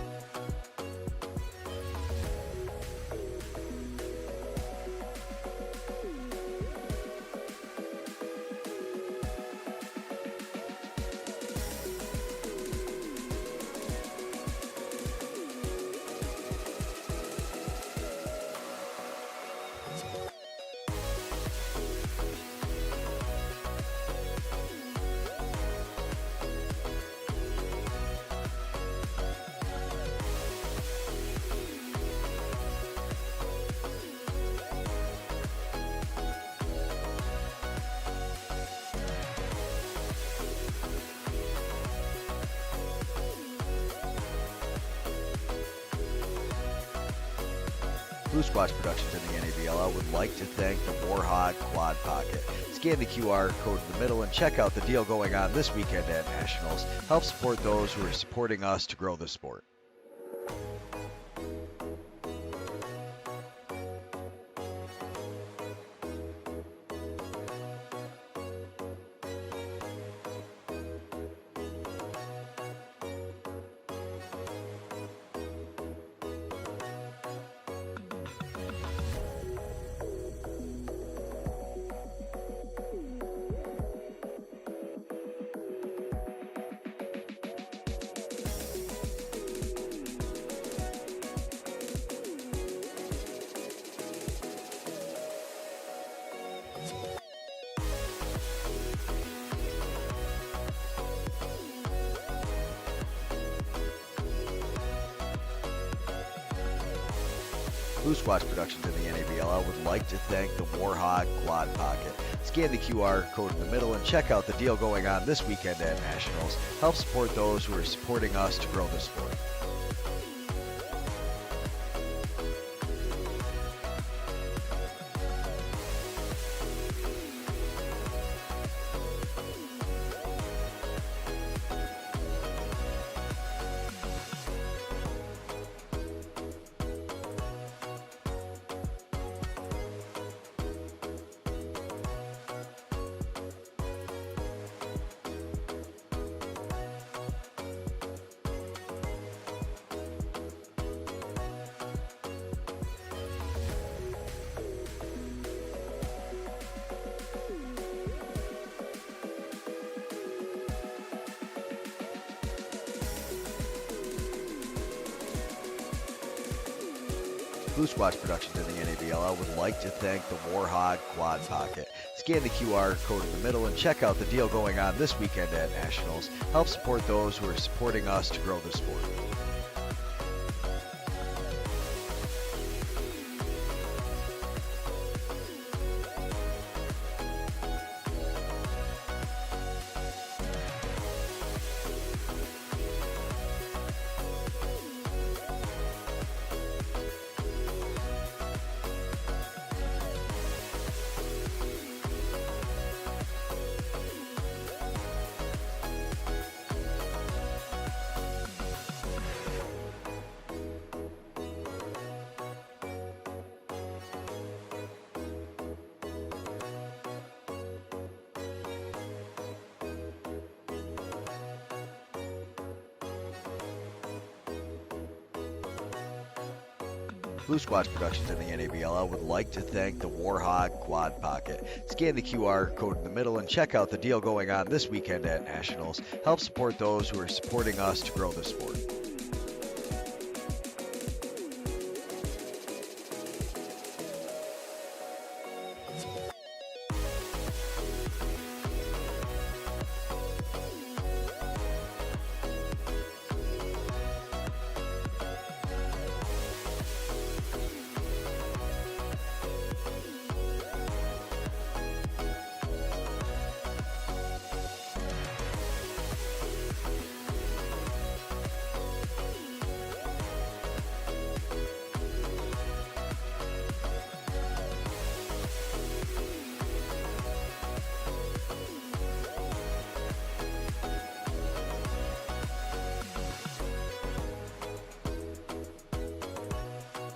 Blue Squash Productions and the NABLL would like to thank the Warhog Quad Pocket. Scan the QR code in the middle and check out the deal going on this weekend at Nationals. Help support those who are supporting us to grow the sport. Blue Squash Productions and the NABLL would like to thank the Warhog Quad Pocket. Scan the QR code in the middle and check out the deal going on this weekend at Nationals. Help support those who are supporting us to grow the sport. Blue Squash Productions and the NABLL would like to thank the Warhog Quad Pocket. Scan the QR code in the middle and check out the deal going on this weekend at Nationals. Help support those who are supporting us to grow the sport. Blue Squatch Productions and the NABLL would like to thank the Warhog Quad Pocket. Scan the QR code in the middle and check out the deal going on this weekend at Nationals. Help support those who are supporting us to grow the sport.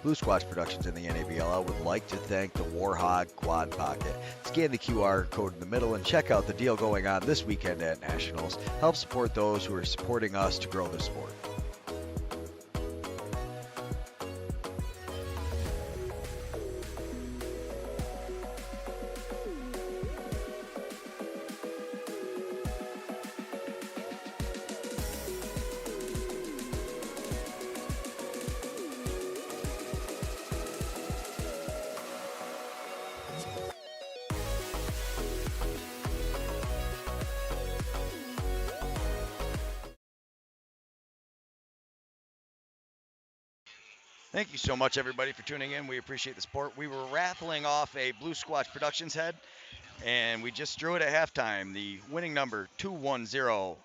Blue Squatch Productions and the NABLL would like to thank the Warhog Quad Pocket. Scan the QR code in the middle and check out the deal going on this weekend at Nationals. Help support those who are supporting us to grow the sport. Thank you so much, everybody, for tuning in. We appreciate the support. We were raffling off a Blue Squatch Productions head, and we just drew it at halftime. The winning number, 21075068.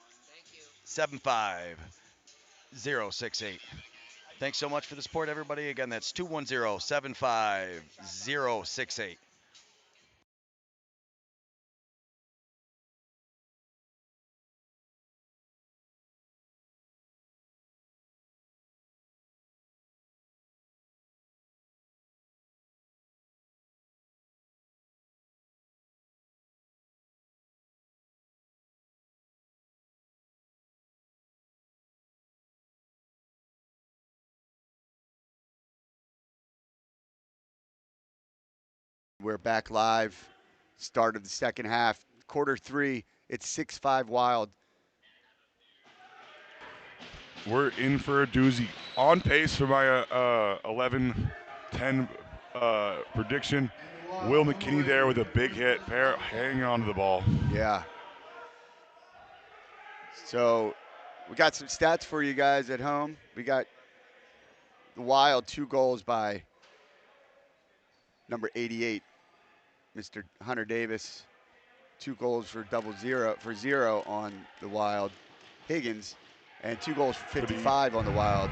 Thanks so much for the support, everybody. Again, that's 21075068. We're back live. Start of the second half. Quarter three. It's 6-5 Wild. We're in for a doozy. On pace for my 11-10 prediction. Will McKinney there with a big hit, hanging on to the ball. Yeah. So we got some stats for you guys at home. We got the Wild 2 goals by number 88, Mr. Hunter Davis. 2 goals for zero on the Wild, Higgins, and 2 goals for 55 on the Wild.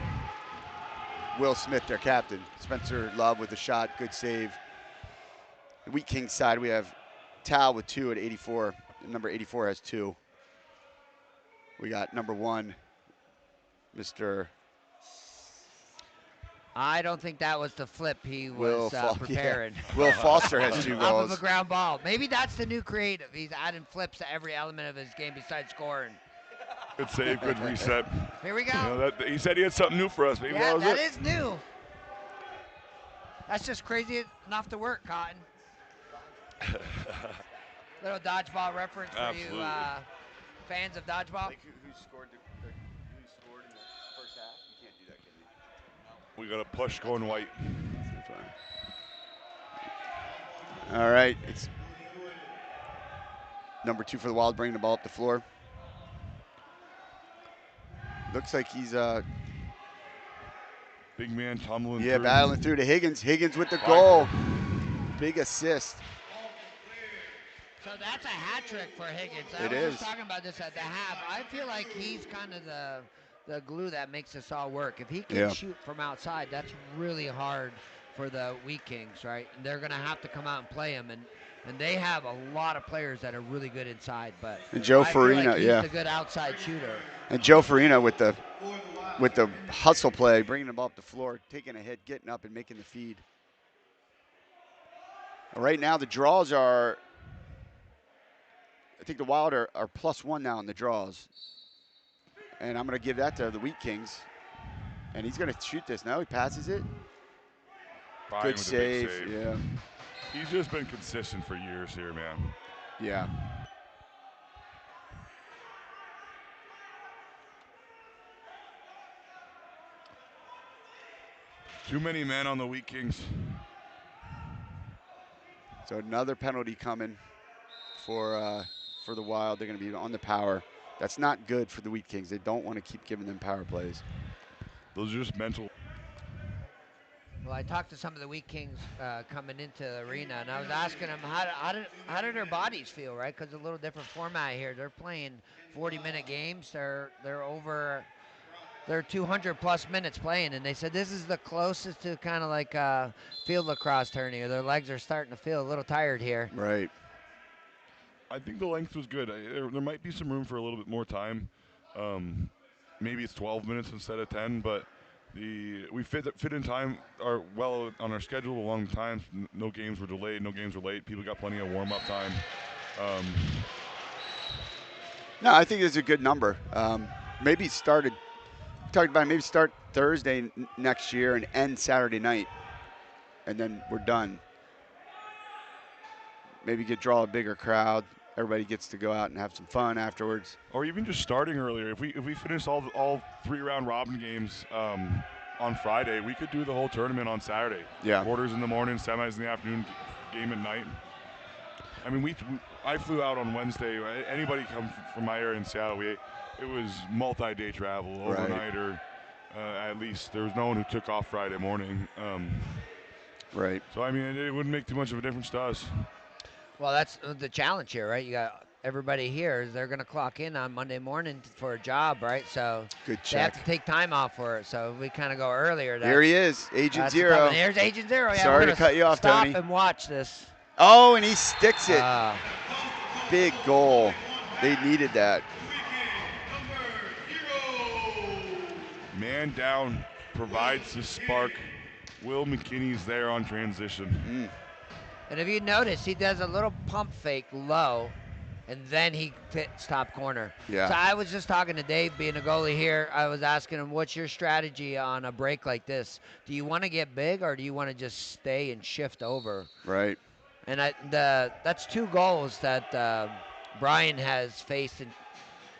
Will Smith, their captain. Spencer Love with a shot, good save. The Wheat Kings side, we have Tal with 2 at 84. Number 84 has 2. We got number 1, Mr. I don't think that was the flip he was preparing. Yeah. Will Foster has 2 Off goals. of a ground ball. Maybe that's the new creative. He's adding flips to every element of his game besides scoring. Good save, good reset. Here we go. You know, he said he had something new for us. Maybe Yeah, that was that it. is new. That's just crazy enough to work, Cotton. Little dodgeball reference for Absolutely. you fans of dodgeball. Like who scored in the first half? You can't do that, can you? We got a push going white. All right, it's number 2 for the Wild, bringing the ball up the floor. Looks like he's Big man tumbling yeah, through. battling through to Higgins. Higgins with the goal. Big assist. So that's a hat trick for Higgins. It I was is. just talking about this at the half. I feel like he's kind of the glue that makes us all work. If he can shoot from outside, that's really hard for the Wheat Kings, right? And they're going to have to come out and play him. And they have a lot of players that are really good inside. But And Joe I feel Farina, like he's yeah. the good outside shooter. And Joe Farina with the hustle play, bringing the ball up the floor, taking a hit, getting up, and making the feed. Right now, the draws are, I think the Wild are +1 now in the draws. And I'm going to give that to the Wheat Kings. And he's going to shoot this now. He passes it. Fine Good with save. the big save. Yeah. He's just been consistent for years here, man. Yeah. Too many men on the Wheat Kings. So another penalty coming for the Wild. They're going to be on the power. That's not good for the Wheat Kings. They don't want to keep giving them power plays. Those are just mental. Well, I talked to some of the Wheat Kings coming into the arena, and I was asking them how did their bodies feel, right? Because it's a little different format here. They're playing 40-minute games. They're 200 plus minutes playing, and they said this is the closest to kind of like field lacrosse tourney. Their legs are starting to feel a little tired here. Right. I think the length was good. There might be some room for a little bit more time. Maybe it's 12 minutes instead of 10, but we fit in time well on our schedule along the times. No games were delayed, no games were late. People got plenty of warm-up time. No, I think it's a good number. Maybe start Thursday next year and end Saturday night, and then we're done. Maybe draw a bigger crowd. Everybody gets to go out and have some fun afterwards. Or even just starting earlier. If we finish all 3 round robin games on Friday, we could do the whole tournament on Saturday. Yeah. Quarters in the morning, semis in the afternoon, game at night. I mean, I flew out on Wednesday. Anybody come from my area in Seattle, it was multi-day travel, overnight, or at least there was no one who took off Friday morning. Right. So I mean, it wouldn't make too much of a difference to us. Well, that's the challenge here, right? You got everybody here. They're going to clock in on Monday morning for a job, right? So Good they have check. to take time off for it. So if we kind of go earlier. Here he is, Agent that's Zero. the tough one. Here's Agent Zero. Yeah, Sorry we're to cut you off, stop Tony. and watch this. Oh, and he sticks it. Big goal. They needed that. Man down provides the spark. Will McKinney's there on transition. And if you notice, he does a little pump fake low, and then he hits top corner. Yeah. So I was just talking to Dave, being a goalie here. I was asking him, what's your strategy on a break like this? Do you want to get big, or do you want to just stay and shift over? Right. And that's 2 goals that Brian has faced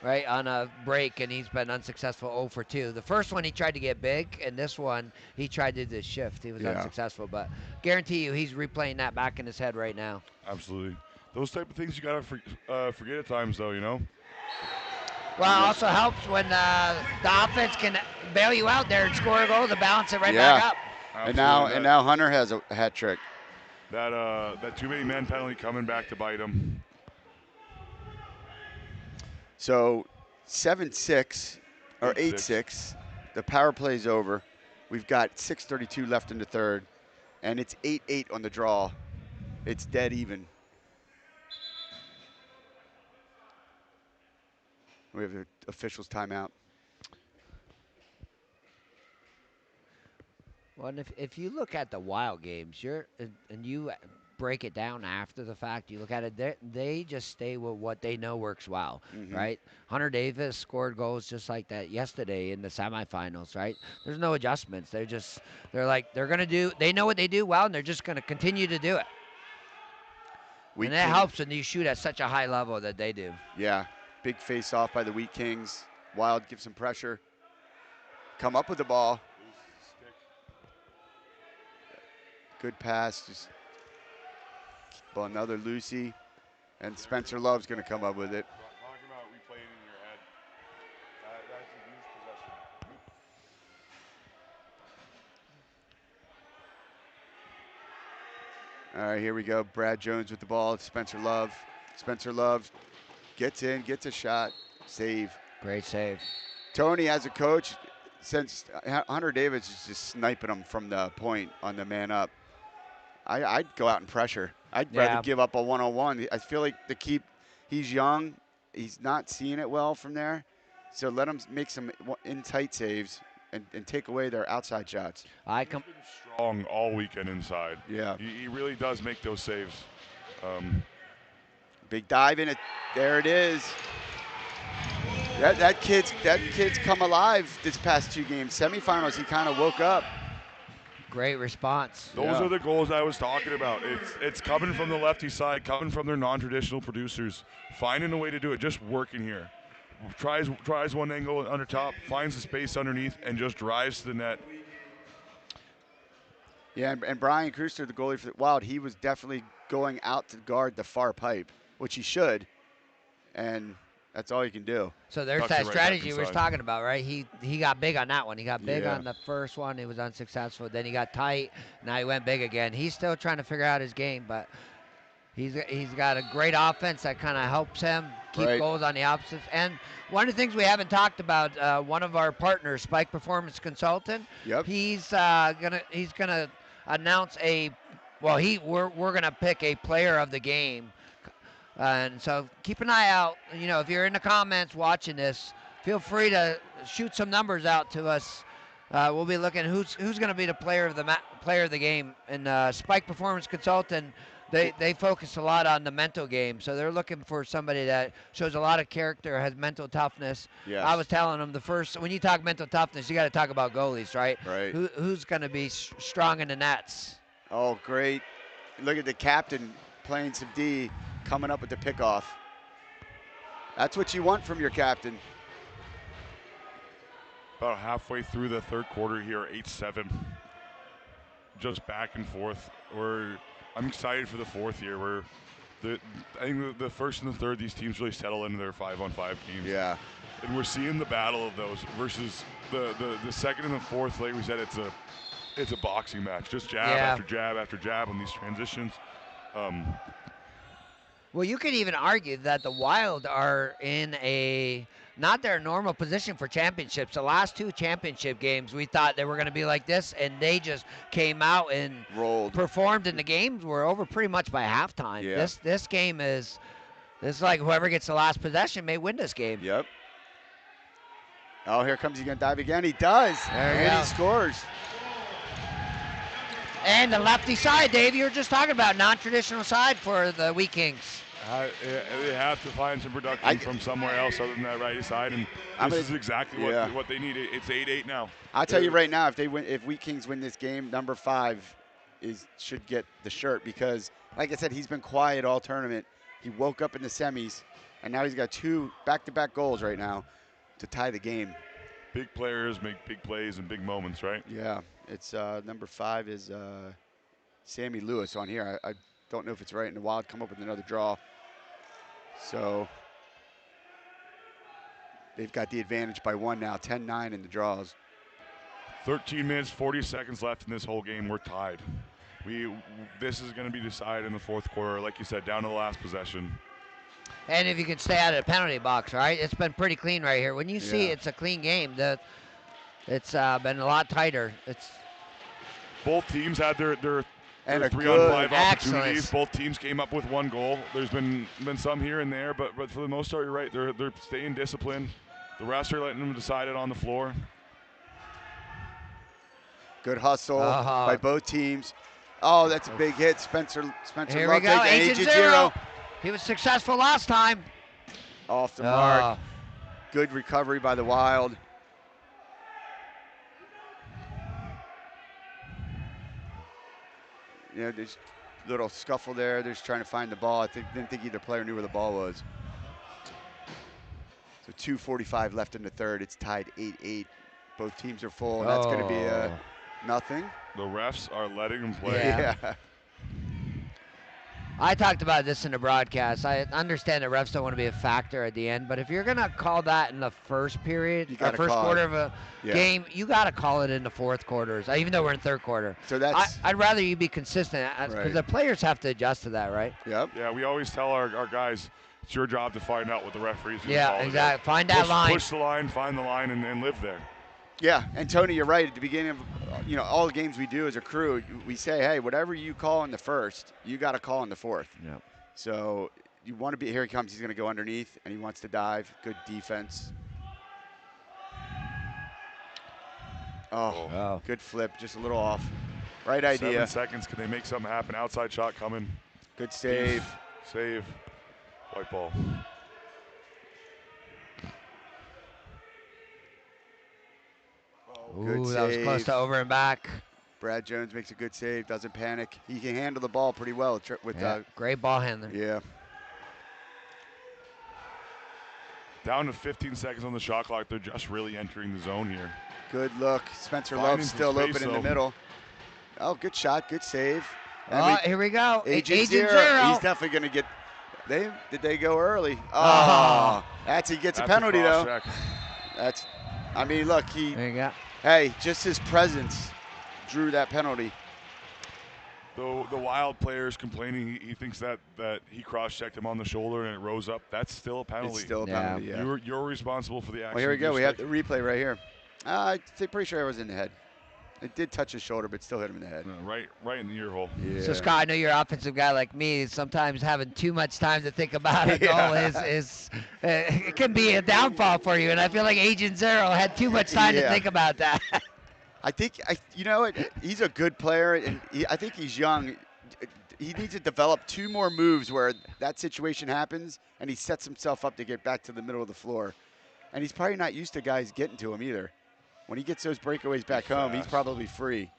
on a break, and he's been unsuccessful 0 for 2. The first one he tried to get big, and this one he tried to do the shift. He was unsuccessful, but guarantee you he's replaying that back in his head right now. Absolutely. Those type of things you got to forget at times, though, you know? Well, it also helps when the offense can bail you out there and score a goal to balance it back up. Absolutely. And now Hunter has a hat trick. That too many men penalty coming back to bite him. So 7-6 or 8-6. The power play's over. We've got 6:32 left in the third, and it's 8-8 on the draw. It's dead even. We have the officials timeout. Well, and if you look at the Wild games, and you break it down after the fact, you look at it, they just stay with what they know works well, right? Hunter Davis scored goals just like that yesterday in the semifinals, right? There's no adjustments. They know what they do well, and they're just going to continue to do it. And that helps when you shoot at such a high level that they do. Yeah, big face off by the Wheat Kings. Wild gives some pressure. Come up with the ball. Good pass. Just another Lucy, and Spencer Love's going to come up with it. Talking about replaying in your head. That's a huge possession. All right, here we go. Brad Jones with the ball. Spencer Love. Spencer Love gets in, gets a shot. Save. Great save. Tony, as a coach, since Hunter Davis is just sniping him from the point on the man up, I'd go out and pressure. I'd rather give up a one-on-one. I feel like he's young. He's not seeing it well from there. So let him make some in-tight saves and take away their outside shots. He's been strong all weekend inside. Yeah. He really does make those saves. Big dive in it. There it is. That kid's come alive this past 2 games. Semifinals, he kind of woke up. Great response. Those are the goals I was talking about. It's coming from the lefty side, coming from their non-traditional producers, finding a way to do it, just working here. Tries one angle under top, finds the space underneath, and just drives to the net. Yeah, and Brian Kruster, the goalie for the Wild, he was definitely going out to guard the far pipe, which he should, and that's all you can do. So there's Tucks that it right strategy back we were inside. talking about, right? He got big on that one. He got big Yeah. on the first one. He was unsuccessful. Then he got tight. Now he went big again. He's still trying to figure out his game, but he's got a great offense that kind of helps him keep Right. goals on the opposites. And one of the things we haven't talked about, one of our partners, Spike Performance Consultant, Yep. he's gonna announce we're gonna pick a player of the game. And so keep an eye out. You know, if you're in the comments watching this, feel free to shoot some numbers out to us. We'll be looking who's going to be the player of the game. And Spike Performance Consultant, they focus a lot on the mental game. So they're looking for somebody that shows a lot of character, has mental toughness. Yes. I was telling them when you talk mental toughness, you got to talk about goalies, right? Right. Who's going to be strong in the nets? Oh, great. Look at the captain playing some D, coming up with the pickoff. That's what you want from your captain. About halfway through the third quarter here, 8-7. Just back and forth. I'm excited for the fourth year. I think the first and the third, these teams really settle into their 5-on-5 games. Yeah. And we're seeing the battle of those versus the second and the fourth. Like we said, it's a boxing match. Just jab after jab after jab on these transitions. Well, you could even argue that the Wild are in not their normal position for championships. The last two championship games, we thought they were going to be like this, and they just came out and rolled, performed, and the games were over pretty much by halftime. Yeah. This game is like whoever gets the last possession may win this game. Yep. Oh, here comes, he going to dive again. He does. And he scores. And the lefty side, Dave, you were just talking about non-traditional side for the Wheat Kings. They have to find some production from somewhere else other than that righty side, and this is exactly what they need. It's 8-8 now. I'll tell you right now, if Wheat Kings win this game, number 5 should get the shirt because, like I said, he's been quiet all tournament. He woke up in the semis, and now he's got 2 back-to-back goals right now to tie the game. Big players make big plays and big moments, right? Yeah, it's number 5 is Sammy Lewis on here. I don't know if it's right, and the Wild come up with another draw. So they've got the advantage by 1 now, 10-9 in the draws. 13 minutes, 40 seconds left in this whole game. We're tied. This is going to be decided in the fourth quarter, like you said, down to the last possession. And if you can stay out of the penalty box, right? It's been pretty clean right here. When you see it's a clean game, it's been a lot tighter. Both teams had their and 3-on-5 opportunities. Excellence. Both teams came up with 1 goal. There's been some here and there, but for the most part, you're right. They're staying disciplined. The refs are letting them decide it on the floor. Good hustle by both teams. Oh, that's a big hit. Spencer Here we go, Agent 0. He was successful last time. Off the mark. Good recovery by the Wild. You know, there's a little scuffle there. They're just trying to find the ball. Didn't think either player knew where the ball was. So 2:45 left in the third. It's tied 8-8. Both teams are full, and that's going to be nothing. The refs are letting them play. Yeah. I talked about this in the broadcast. I understand that refs don't want to be a factor at the end, but if you're going to call that in the first period, or first quarter of a game, you got to call it in the fourth quarters, even though we're in third quarter. So that's I'd rather you be consistent because the players have to adjust to that, right? Yep. Yeah, we always tell our guys, it's your job to find out what the referees are Yeah, exactly. Find that line. Push the line, find the line, and live there. Yeah, and Tony, you're right. At the beginning of all the games we do as a crew, we say, hey, whatever you call in the first, you got to call in the fourth. Yep. So you want to be, here he comes, he's going to go underneath, and he wants to dive. Good defense. Oh, good flip, just a little off. Right idea. 7 seconds, can they make something happen? Outside shot coming. Good save. Save. White ball. Ooh, that was close to over and back. Brad Jones makes a good save, doesn't panic. He can handle the ball pretty well with great ball handler. yeah. Down to 15 seconds on the shot clock. They're just really entering the zone here. Good look. Spencer Finding Love's some still space, open in the though. middle. Oh, good shot, good save. Here we go. Agent Zero. He's definitely going to get. Did they go early? Oh. He gets a That's penalty though. cross-check. I mean, look, There you go. hey, just his presence drew that penalty. Though the Wild player is complaining, he thinks that he cross-checked him on the shoulder and it rose up. That's still a penalty. It's still a Yeah. penalty. Yeah. You're responsible for the action. Well, here we of go. your We have stick. the replay right here. I'm pretty sure it was in the head. It did touch his shoulder, but still hit him in the head. Right in the ear hole. Yeah. So Scott, I know you're an offensive guy like me. Sometimes having too much time to think about a goal Yeah. is it can be a downfall for you. And I feel like Agent Zero had too much time to Yeah. think about that. I think he's a good player, and I think he's young. He needs to develop 2 more moves where that situation happens, and he sets himself up to get back to the middle of the floor. And he's probably not used to guys getting to him either. When he gets those breakaways back home, he's probably free.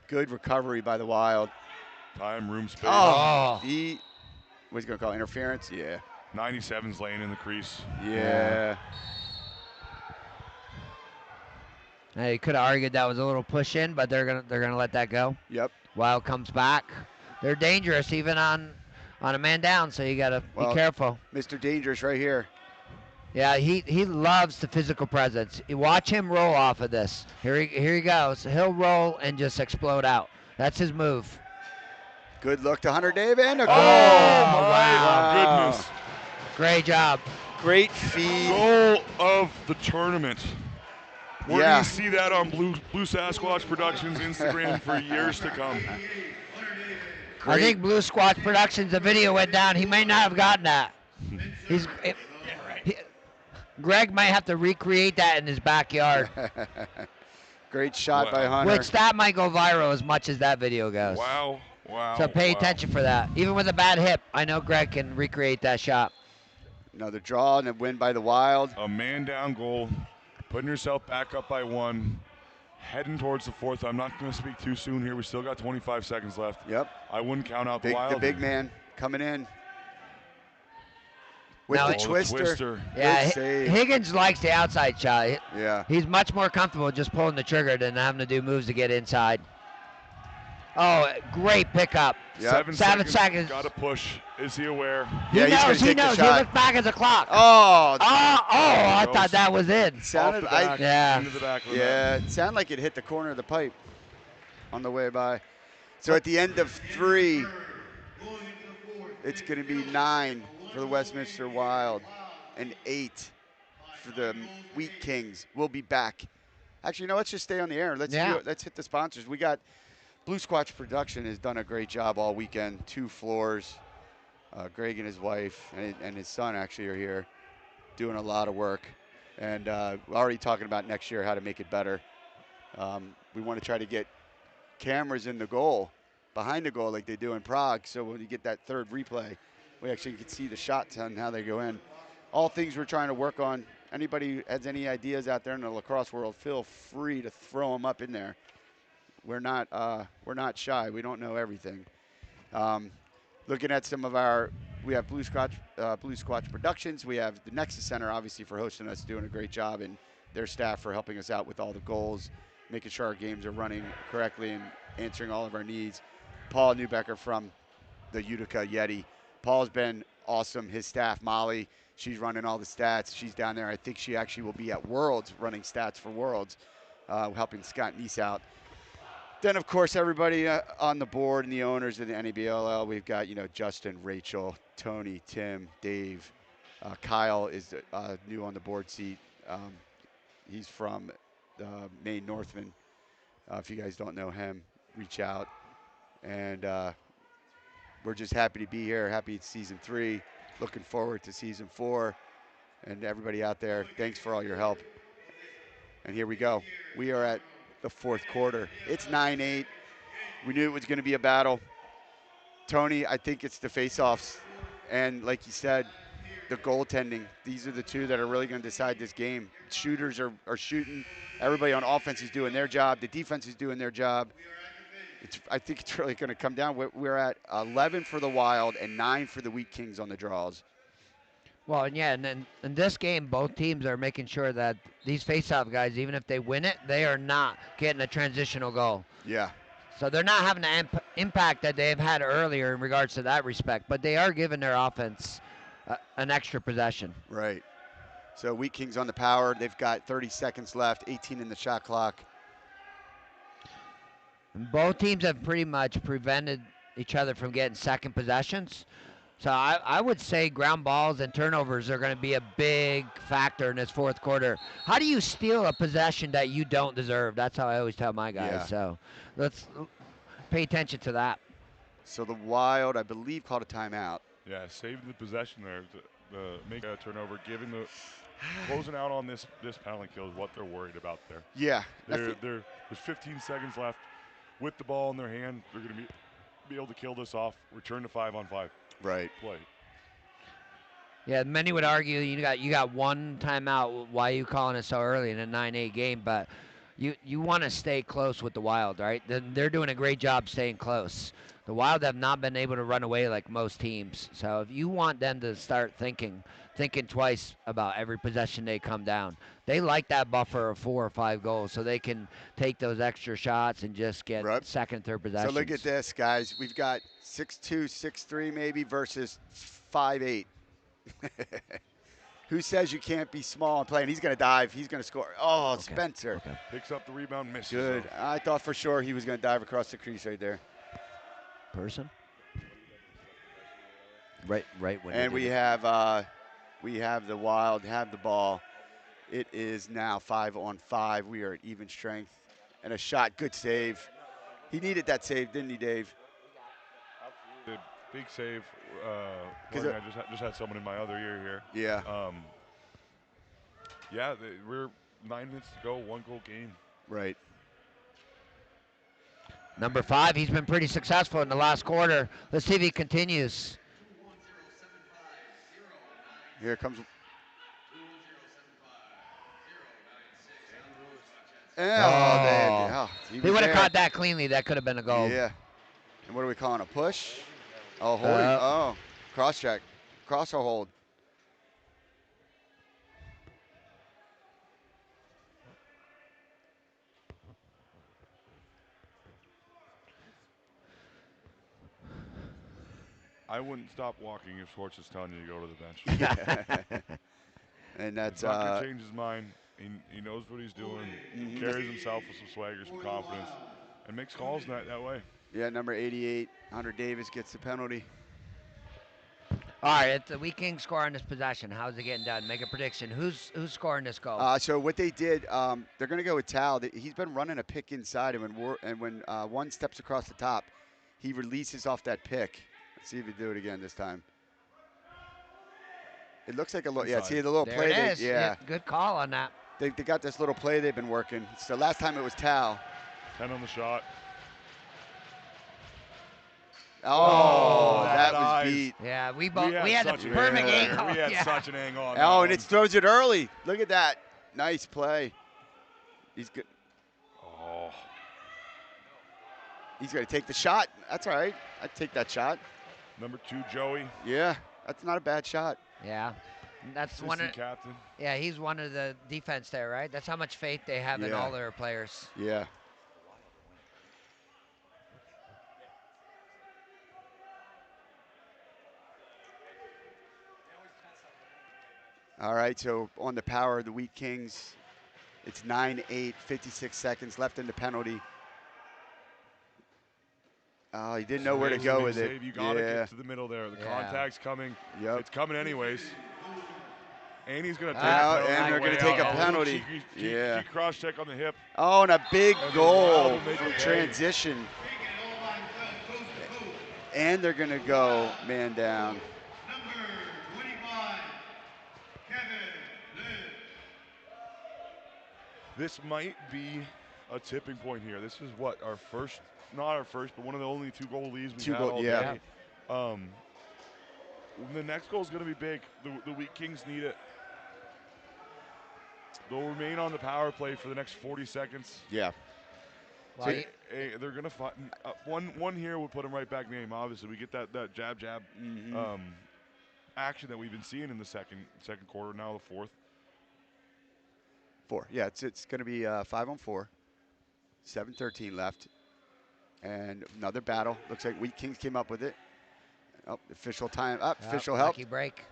Good recovery by the Wild. Time, room, space. Oh. What's he going to call interference? Yeah. 97's laying in the crease. Yeah. Hey, you could have argued that was a little push in, but they're gonna let that go. Yep. Wild comes back. They're dangerous even on a man down, so you gotta be careful. Mr. Dangerous right here. Yeah, he loves the physical presence. You watch him roll off of this. Here he goes. He'll roll and just explode out. That's his move. Good look to Hunter David. And a goal. my goodness. Great job. Great feed. Goal of the tournament. We're Yeah. going to see that on Blue Sasquatch Productions Instagram for years to come. I think Blue Squatch Productions, the video went down. He may not have gotten that. Greg might have to recreate that in his backyard. Great shot by Hunter. Which that might go viral as much as that video goes. Wow. So pay attention for that. Even with a bad hip, I know Greg can recreate that shot. Another draw and a win by the Wild. A man down goal. Putting yourself back up by 1. Heading towards the 4th. I'm not going to speak too soon here. We still got 25 seconds left. Yep. I wouldn't count out the Wild. The big man coming in. With Now the it- twister. Yeah, Good save. Higgins likes the outside shot. Yeah. He's much more comfortable just pulling the trigger than having to do moves to get inside. Oh, great pickup. Yep. 7 seconds. Got to push. Is he aware? Yeah, he's gonna He take the knows. He shot. looked back at the clock. Oh. I goes. thought that was in. Sounded, Off the back, Yeah. into the back of the yeah, net. it sounded like it hit the corner of the pipe on the way by. So at the end of 3, it's going to be 9 for the Westminster Wild and 8 for the Wheat Kings. We'll be back. Actually, no, let's just stay on the air. Let's hit the sponsors. We got Blue Squatch Production has done a great job all weekend. 2 floors. Greg and his wife and his son actually are here doing a lot of work. And we're already talking about next year how to make it better. We want to try to get cameras in the goal, behind the goal like they do in Prague. So when you get that third replay, we actually can see the shots and how they go in. All things we're trying to work on. Anybody has any ideas out there in the lacrosse world, feel free to throw them up in there. We're not shy. We don't know everything. Looking at some of we have Blue Squatch Productions. We have the Nexus Center, obviously, for hosting us, doing a great job, and their staff for helping us out with all the goals, making sure our games are running correctly and answering all of our needs. Paul Newbecker from the Utica Yeti. Paul's been awesome. His staff, Molly, she's running all the stats. She's down there. I think she actually will be at Worlds running stats for Worlds, helping Scott Neese out. Then, of course, everybody on the board and the owners of the NABLL. We've got, Justin, Rachel, Tony, Tim, Dave. Kyle is new on the board seat. He's from Maine Northman. If you guys don't know him, reach out. And we're just happy to be here. Happy it's season 3. Looking forward to season 4. And everybody out there, thanks for all your help. And here we go. We are at the 4th quarter. It's 9-8. We knew it was going to be a battle. Tony, I think it's the face-offs. And like you said, the goaltending. These are the two that are really going to decide this game. Shooters are shooting. Everybody on offense is doing their job. The defense is doing their job. I think it's really going to come down. We're at 11 for the Wild and 9 for the Wheat Kings on the draws. Well, yeah, and then in this game, both teams are making sure that these face-off guys, even if they win it, they are not getting a transitional goal. Yeah. So they're not having the impact that they've had earlier in regards to that respect, but they are giving their offense an extra possession. Right. So Wheat Kings on the power. They've got 30 seconds left, 18 in the shot clock. And both teams have pretty much prevented each other from getting second possessions. So I would say ground balls and turnovers are going to be a big factor in this fourth quarter. How do you steal a possession that you don't deserve? That's how I always tell my guys. Yeah. So let's pay attention to that. So the Wild, I believe, called a timeout. Yeah, saving the possession there to make a turnover, closing out on this penalty kill is what they're worried about there. Yeah. There's 15 seconds left with the ball in their hand. They're going to be able to kill this off. Return to 5-on-5. Right. Play. Yeah, many would argue you got one timeout. Why are you calling it so early in a 9-8 game? But you want to stay close with the Wild, right? They're doing a great job staying close. The Wild have not been able to run away like most teams. So if you want them to start thinking twice about every possession they come down, they like that buffer of 4 or 5 goals so they can take those extra shots and just get second, third possessions. So look at this, guys. We've got 6'2", 6'3", maybe versus 5'8". Who says you can't be small and play? And he's going to dive. He's going to score. Oh, okay. Spencer. Okay. Picks up the rebound, misses. Good. I thought for sure he was going to dive across the crease right there. Person. Right. When and we have the Wild have the ball. It is now 5-on-5. We are at even strength. And a shot. Good save. He needed that save, didn't he, Dave? The big save. I just had someone in my other ear here. Yeah. We're 9 minutes to go, 1-goal game. Right. Number 5, he's been pretty successful in the last quarter. Let's see if he continues. Here comes. They would have caught that cleanly. That could have been a goal. Yeah. And what are we calling a push? Oh, holding. Cross check. Cross or hold. I wouldn't stop walking if Schwartz is telling you to go to the bench. And that's Tucker changed his mind. He knows what he's doing. He carries himself with some swagger, some confidence, and makes calls that way. Yeah, number 88, Hunter Davis gets the penalty. All right, it's the Wheat Kings score on this possession. How's it getting done? Make a prediction. Who's scoring this goal? So what they did, they're going to go with Tal. He's been running a pick inside, and when one steps across the top, he releases off that pick. Let's see if he do it again this time. It looks like a little, yeah. See the little there play. It is. Yeah. Good call on that. They got this little play they've been working. So last time it was Tal. 10 on the shot. Oh, that was beat. Yeah, we had the perfect angle. We had such an angle on that and it throws it early. Look at that. Nice play. He's good. Oh. He's going to take the shot. That's all right. I'd take that shot. Number 2, Joey. Yeah, that's not a bad shot. Yeah. That's one of captain. Yeah, he's one of the defense there, right? That's how much faith they have in all their players. Yeah. All right, so on the power of the Wheat Kings, it's 9-8, 56 seconds left in the penalty. Oh, he didn't know where to go with it. You got to get to the middle there. The contact's coming. Yep. It's coming anyways. And he's going to take out, and they're going to take a penalty. Cheeky cross check on the hip. Oh, and a big goal from transition. And they're going to go man down. This might be a tipping point here. This is what our first, not our first, but one of the only 2-goal leads we've had all day. The next goal is going to be big. The Wheat Kings need it. They'll remain on the power play for the next 40 seconds. Yeah. Well, They're going to find one here will put them right back in the game. Obviously, we get that jab action that we've been seeing in the second quarter. Now the fourth. 4. Yeah, it's going to be 5-on-4. 7:13 left, and another battle. Looks like Wheat Kings came up with it. Oh, official time up. Official help. Lucky break.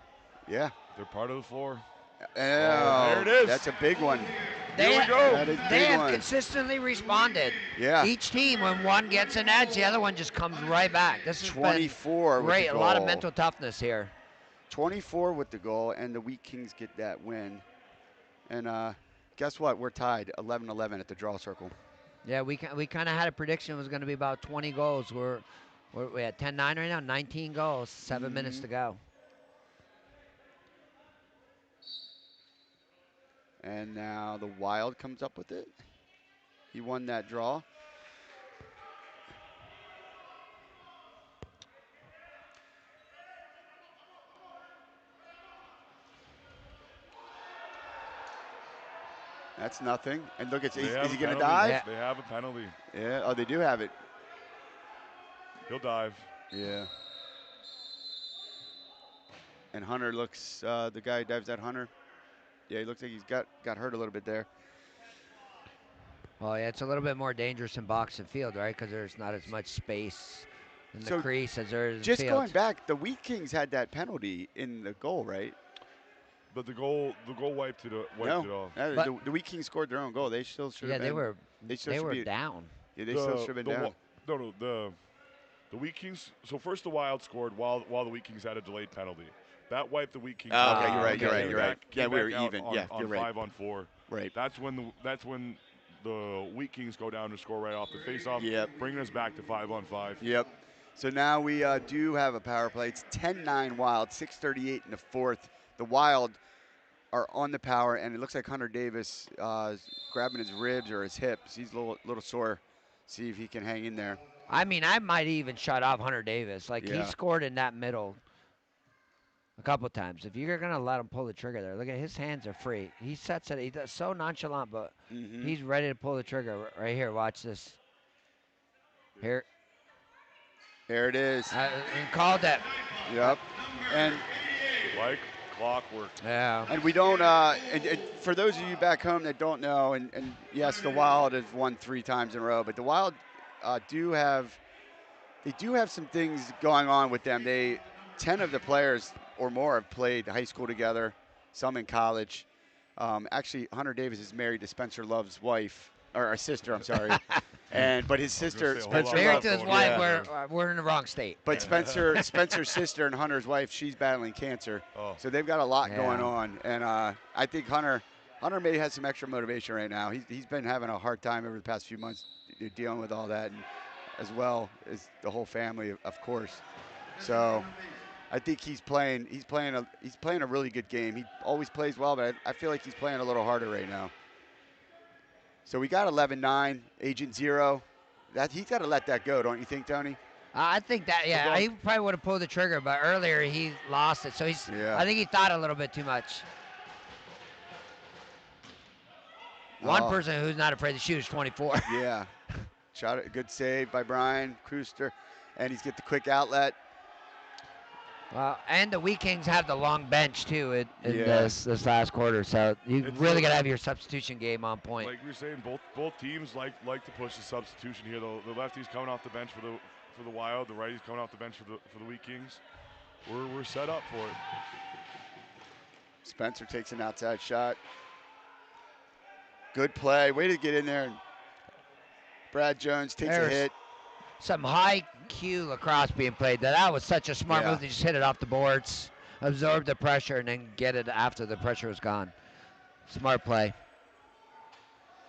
Yeah. They're part of the floor. Oh, there it is. That's a big one. Here we go. That is a They big have one. consistently responded. Yeah. Each team, when one gets an edge, the other one just comes right back. This has 24 been with great. the A lot of goal. mental toughness here. 24 with the goal, and the Wheat Kings get that win. And guess what? We're tied 11-11 at the draw circle. Yeah, we kind of had a prediction it was going to be about 20 goals. We're at 10-9 right now, 19 goals, 7 minutes to go. And now the Wild comes up with it. He won that draw. That's nothing. And look, is he going to dive? Yeah. They have a penalty. Yeah. Oh, they do have it. He'll dive. Yeah. And Hunter looks, the guy who dives at Hunter. Yeah, he looks like he's got hurt a little bit there. Well, yeah, it's a little bit more dangerous in box and field, right? Because there's not as much space in the crease as there is in Just field. going back, the Wheat Kings had that penalty in the goal, right? But the goal wiped it off. The Wheat Kings scored their own goal. They still should have Yeah, been. they were down. Yeah, they still should have been down. The Wheat Kings. So first the Wild scored while the Wheat Kings had a delayed penalty. That wiped the Wheat Kings. Oh, okay, you're right. Came Yeah, we were back out even. On, yeah, on you're right. 5-on-4. Right. That's when the Wheat Kings go down to score right off the faceoff. Yep. Bringing us back to 5-on-5. Yep. So now we do have a power play. It's 10-9 Wild, 6:38 in the fourth. The Wild are on the power, and it looks like Hunter Davis is grabbing his ribs or his hips. He's a little sore. See if he can hang in there. I mean, I might even shut off Hunter Davis. Like, he scored in that middle a couple times. If you're going to let him pull the trigger there, look at his hands are free. He sets it. He does so nonchalant, but he's ready to pull the trigger right here. Watch this. Here. There it is. Called it. Yep. And Like clockwork. Yeah. And we don't, and for those of you back home that don't know, and yes, the Wild have won 3 times in a row, but the Wild do have some things going on with them. 10 of the players or more have played high school together, some in college. Actually, Hunter Davis is married to Spencer Love's wife, or sister, I'm sorry. But his sister, Spencer married Love, to his wife, we're in the wrong state. But Spencer's sister and Hunter's wife, she's battling cancer. Oh. So they've got a lot going on. And I think Hunter may have some extra motivation right now. He's been having a hard time over the past few months dealing with all that, and as well as the whole family, of course. So I think he's playing a really good game. He always plays well, but I feel like he's playing a little harder right now. So we got 11-9, Agent Zero. He's got to let that go, don't you think, Tony? I think that, he probably would have pulled the trigger, but earlier he lost it. So I think he thought a little bit too much. One person who's not afraid to shoot is 24. Yeah. Shot it. Good save by Brian Kruster. And he's get the quick outlet. Well, and the Wheat Kings have the long bench, too, in this last quarter. So you really got to have your substitution game on point. Like we were saying, both teams like to push the substitution here. The lefty's coming off the bench for the Wild. The righty's coming off the bench for the Wheat Kings. We're set up for it. Spencer takes an outside shot. Good play. Way to get in there. Brad Jones takes a hit. Some high Q lacrosse being played. That was such a smart move to just hit it off the boards, absorb the pressure, and then get it after the pressure was gone. Smart play.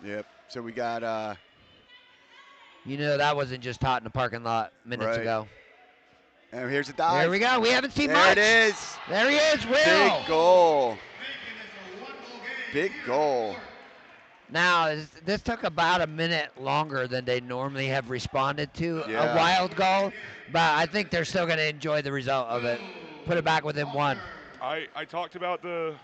Yep. So we got. That wasn't just taught in the parking lot minutes ago. And here's a dive. There we go. We haven't seen much. There it is. There he is, Will. Big goal. Big goal. Now, this took about a minute longer than they normally have responded to a Wild goal, but I think they're still going to enjoy the result of it. put it back within one. I talked about the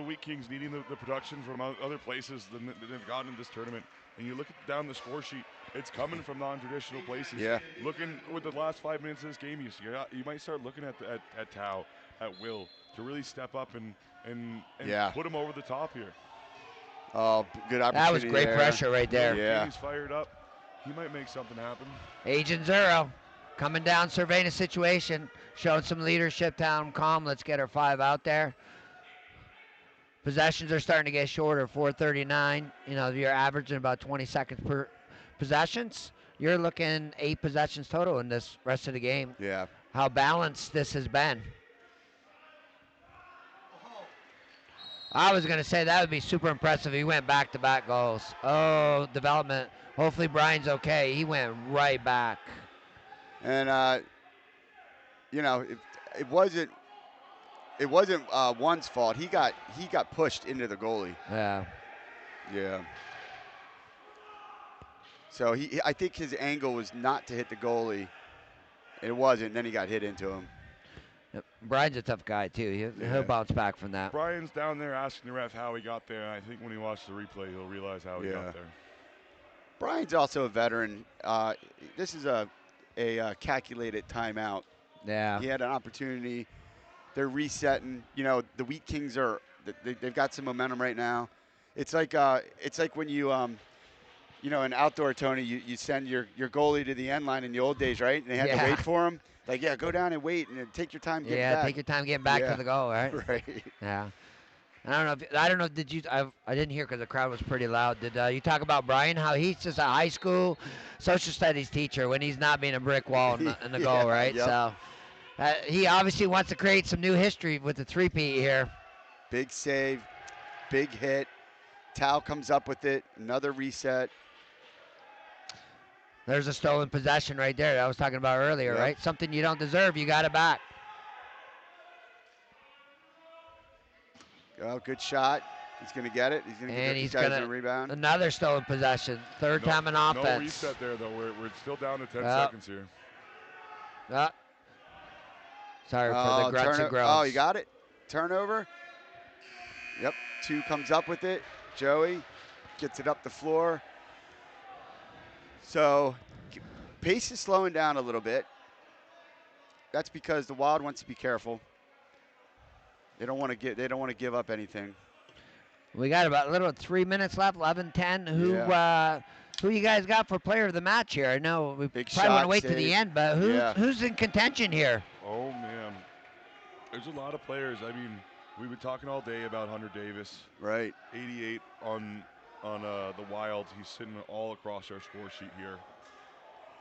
Wheat Kings needing the production from other places than they've gotten in this tournament. And you look down the score sheet, it's coming from non-traditional places. Yeah. Looking with the last 5 minutes of this game, you might start looking at Tao, at Will, to really step up and put him over the top here. Oh, good opportunity. That was great pressure right there. Yeah. He's fired up. He might make something happen. Agent Zero coming down, surveying the situation, showing some leadership down calm. Let's get our 5 out there. Possessions are starting to get shorter, 4:39. You know, you're averaging about 20 seconds per possessions. You're looking 8 possessions total in this rest of the game. Yeah. How balanced this has been. I was going to say that would be super impressive. He went back-to-back goals. Oh, development. Hopefully Brian's okay. He went right back. And, you know, it wasn't one's fault. He got pushed into the goalie. Yeah. Yeah. So I think his angle was not to hit the goalie. It wasn't. Then he got hit into him. Yep. Brian's a tough guy too. He'll bounce back from that. Brian's down there asking the ref how he got there. I think when he watches the replay, he'll realize how he got there. Brian's also a veteran. This is a calculated timeout. Yeah. He had an opportunity. They're resetting. You know, the Wheat Kings they've got some momentum right now. It's like when you you know, in outdoor, Tony, you send your goalie to the end line in the old days, right? And they had to wait for him. Like, yeah, go down and wait and take your time getting back. Yeah, take your time getting back to the goal, right? Right. Yeah. I don't know. Did you? I didn't hear because the crowd was pretty loud. Did you talk about Brian? How he's just a high school social studies teacher when he's not being a brick wall in the goal, right? Yep. So he obviously wants to create some new history with the 3-peat here. Big save, big hit. Tao comes up with it. Another reset. There's a stolen possession right there that I was talking about earlier, right? Something you don't deserve, you got it back. Oh, good shot. He's going to get it. He's going to get these guys a rebound. Another stolen possession. Third time in offense. No reset there, though. We're still down to 10 seconds here. Sorry for the grunts and groans. Oh, you got it. Turnover. Yep. 2 comes up with it. Joey gets it up the floor. So pace is slowing down a little bit. That's because the Wild wants to be careful. They don't want to give up anything. We got about a little 3 minutes left, 11-10. Who you guys got for player of the match here? I know we probably want to wait to the end, but who's in contention here? Oh man, there's a lot of players. I mean, we've been talking all day about Hunter Davis. Right. 88 on the Wild. He's sitting all across our score sheet here.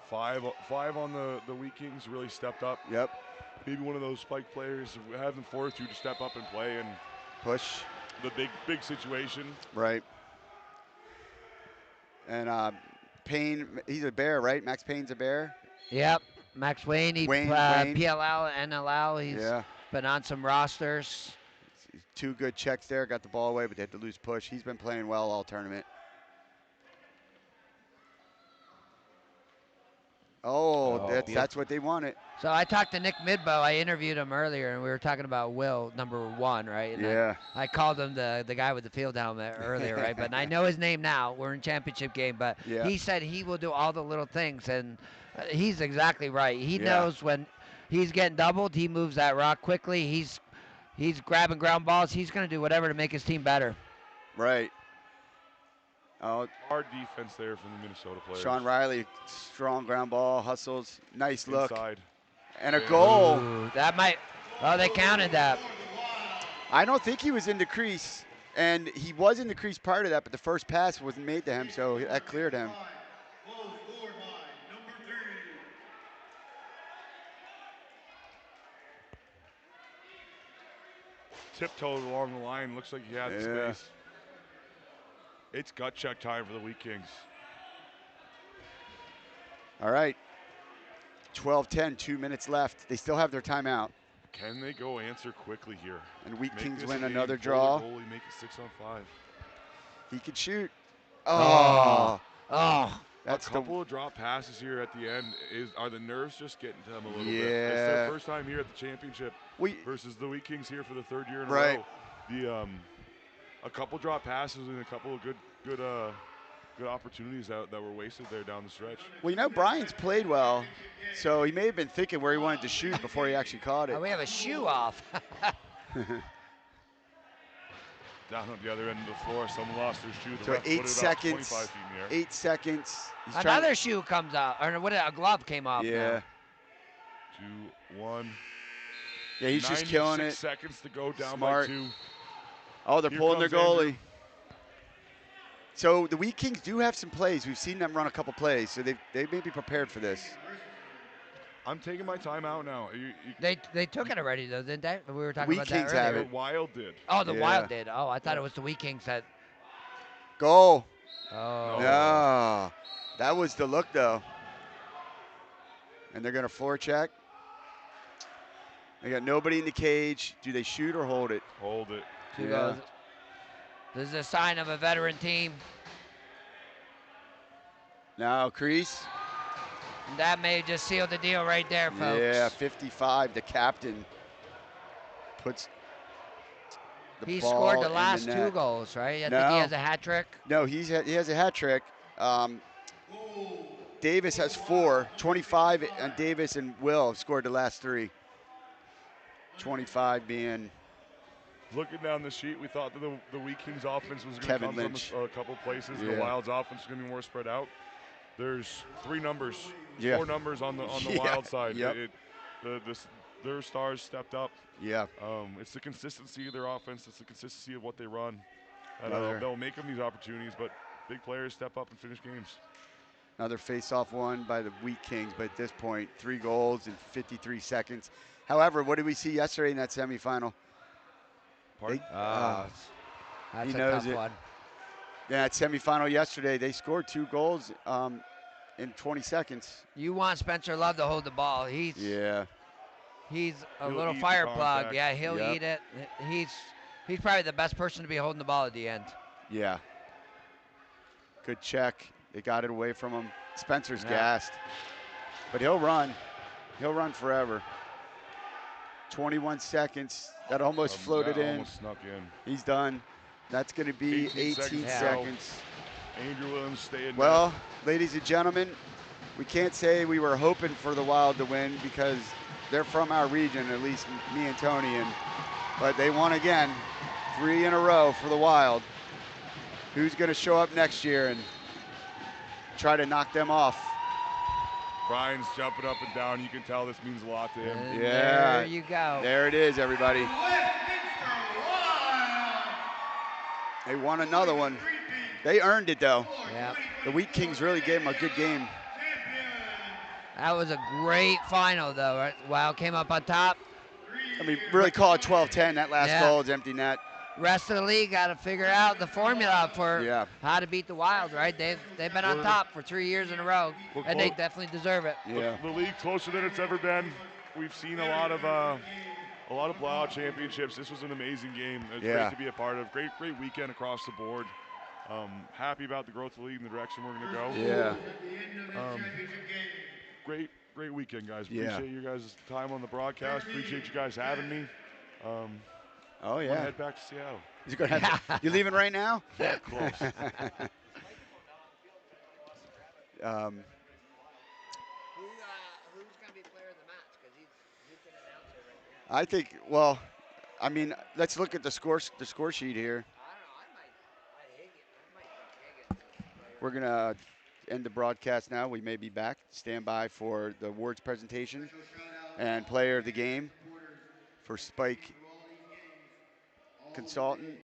5 on the Wheat Kings really stepped up. Yep. Maybe one of those spike players having fortitude to step up and play and push the big situation. Right. And Payne, he's a Bear, right? Max Payne's a Bear. Yep. Max Wayne, Wayne. PLL, NLL. He's been on some rosters. 2 good checks there. Got the ball away, but they had to lose push. He's been playing well all tournament. That's what they wanted. So I talked to Nick Midbow. I interviewed him earlier, and we were talking about Will, number 1, right? And I called him the guy with the field helmet earlier, right? But I know his name now. We're in championship game, but he said he will do all the little things, and he's exactly right. He knows when he's getting doubled, he moves that rock quickly. He's grabbing ground balls. He's going to do whatever to make his team better. Right. Oh, hard defense there from the Minnesota players. Sean Riley, strong ground ball, hustles, nice look. Inside. And a goal. Ooh, that might, they counted that. I don't think he was in the crease, and he was in the crease prior to that, but the first pass wasn't made to him, so that cleared him. Tiptoed along the line, looks like he had the space. It's gut check time for the Wheat Kings. All right. 12-10, 2 minutes left. They still have their timeout. Can they go answer quickly here? And Wheat Kings win game, another draw. Goalie, make it 6 on 5. He could shoot. Oh. That's a couple of drop passes here at the end. Are the nerves just getting to them a little bit? Yeah. It's their first time here at the championship we versus the Wheat Kings here for the third year in a Right. row. The a couple drop passes and a couple of good opportunities that were wasted there down the stretch. well, you know, Brian's played well, so he may have been thinking where he wanted to shoot before he actually caught it. Oh, we have a shoe off. Down at the other end of the floor, someone lost their shoe. The So ref put 8 it seconds. about 25 feet in the air. 8 seconds. He's Another shoe comes out, or what? A glove came off. Yeah. Now. 2, 1. Yeah, he's just killing 96 it. seconds to go down Smart. by 2. Oh, they're Here pulling their comes goalie. Andrew. So the Wheat Kings do have some plays. We've seen them run a couple plays, so they may be prepared for this. I'm taking my time out now. They took it already though, didn't they? We were talking Wheat about Kings that have earlier. it. The Wild did. Oh, the Yeah. Wild did. Oh, I thought it was the Wheat Kings that. Goal. Oh. No. That was the look, though. And they're going to forecheck. They got nobody in the cage. Do they shoot or hold it? Hold it. Two Yeah. goals. This is a sign of a veteran team. Now, crease. That may just seal the deal right there, folks. Yeah, 55. The captain puts the He ball scored the in last net. 2 goals, right? I think No. he has a hat trick. No, he has a hat trick. Davis has 4. 25 on Davis and Will have scored the last 3. 25 being Looking down the sheet, we thought that the Wheat Kings offense was going to Kevin come Lynch. from a couple places. Yeah. The Wild's offense is going to be more spread out. There's 3 numbers, Yeah. 4 numbers on the Yeah. Wild side. Yep. Their stars stepped up. Yeah. It's the consistency of their offense. It's the consistency of what they run. Another- They'll make them these opportunities, but big players step up and finish games. Another face-off won by the Wheat Kings, but at this point, 3 goals in 53 seconds. However, what did we see yesterday in that semifinal? Pardon? That's He a knows tough it. one. Yeah, that semifinal yesterday, they scored 2 goals in 20 seconds. You want Spencer Love to hold the ball. He's Yeah. a He'll little eat the fire plug. contact. Yeah, he'll Yep. eat it. He's probably the best person to be holding the ball at the end. Yeah. Good check. They got it away from him. Spencer's Yeah. gassed. But he'll run. He'll run forever. 21 seconds. That almost floated That in. Almost snuck in. He's done. That's going to be 18 18 seconds. seconds. Andrew Williams staying. Well, ladies and gentlemen, we can't say we were hoping for the Wild to win because they're from our region, at least me and Tony. But they won again. 3 in a row for the Wild. Who's going to show up next year and try to knock them off? Brian's jumping up and down. You can tell this means a lot to him. And Yeah. there you go. There it is, everybody. Westminster Wild. They won another one. They earned it, though. Yeah. The Wheat Kings really gave them a good game. That was a great final, though. Right? Wild came up on top. I mean, really call it 12-10. That last Yeah. goal is empty net. Rest of the league got to figure out the formula for Yeah. how to beat the Wild, right? They've been on We're- top for 3 years in a row, We're and they clo- definitely deserve it. Yeah. The league closer than it's ever been. We've seen a lot of blowout championships. This was an amazing game. It's Yeah. great to be a part of. Great weekend across the board. Happy about the growth of the league and the direction we're going to go. Yeah. Great weekend, guys. Yeah. Appreciate you guys' time on the broadcast. Appreciate you guys having me. Oh, Wanna yeah. head back to Seattle. He's gonna have you leaving right now? Close. Who's going to be player of the match? Because he can announce it right now. I think, well, I mean, let's look at the score sheet here. I don't know. I might think Higgins. We're gonna end the broadcast now. We may be back. Stand by for the awards presentation and player of the game for Spike Consultant.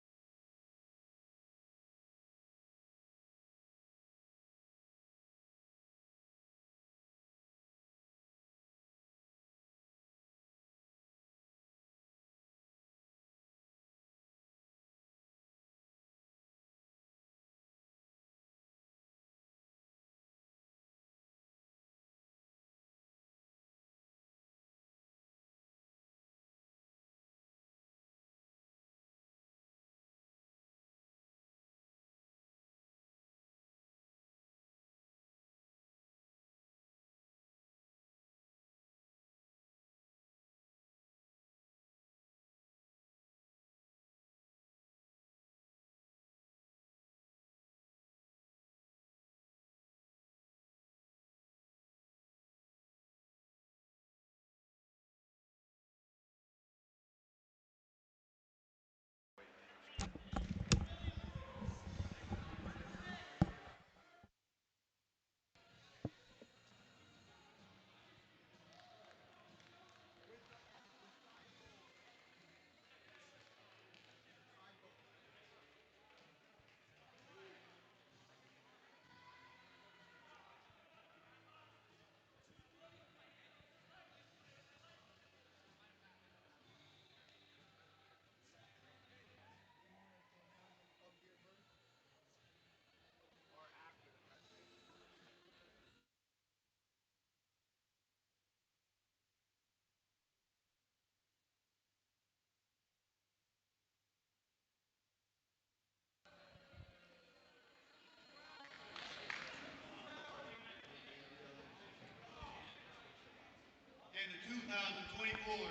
and the 2024 NABL.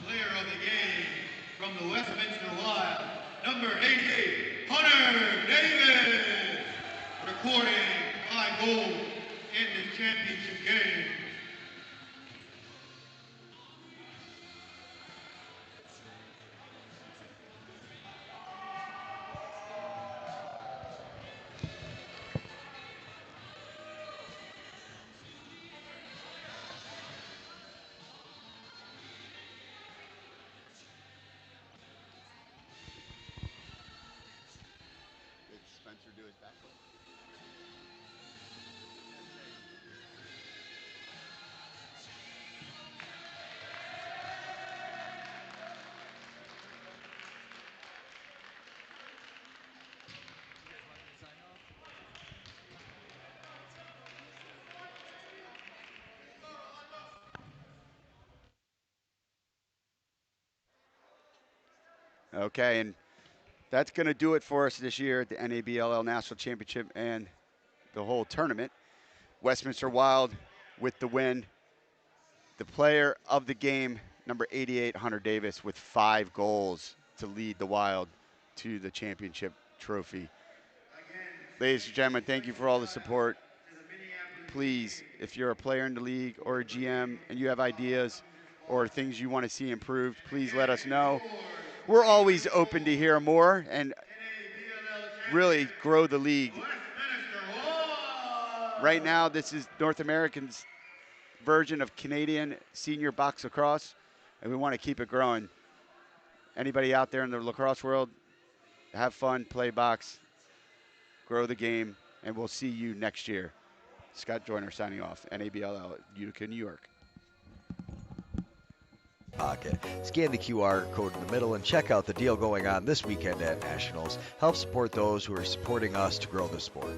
Player of the game from the Westminster Wild, number 88, Hunter Davis, recording 5 goals in this championship game. Did Spencer do his back? Okay, and that's going to do it for us this year at the NABLL National Championship and the whole tournament. Westminster Wild with the win. The player of the game, number 88, Hunter Davis, with 5 goals to lead the Wild to the championship trophy. Ladies and gentlemen, thank you for all the support. Please, if you're a player in the league or a GM and you have ideas or things you want to see improved, please let us know. We're always open to hear more and really grow the league. Right now, this is North American's version of Canadian senior box lacrosse, and we want to keep it growing. Anybody out there in the lacrosse world, have fun, play box, grow the game, and we'll see you next year. Scott Joyner signing off, NABLL, Utica, New York. Pocket. Scan the QR code in the middle and check out the deal going on this weekend at Nationals. Help support those who are supporting us to grow the sport.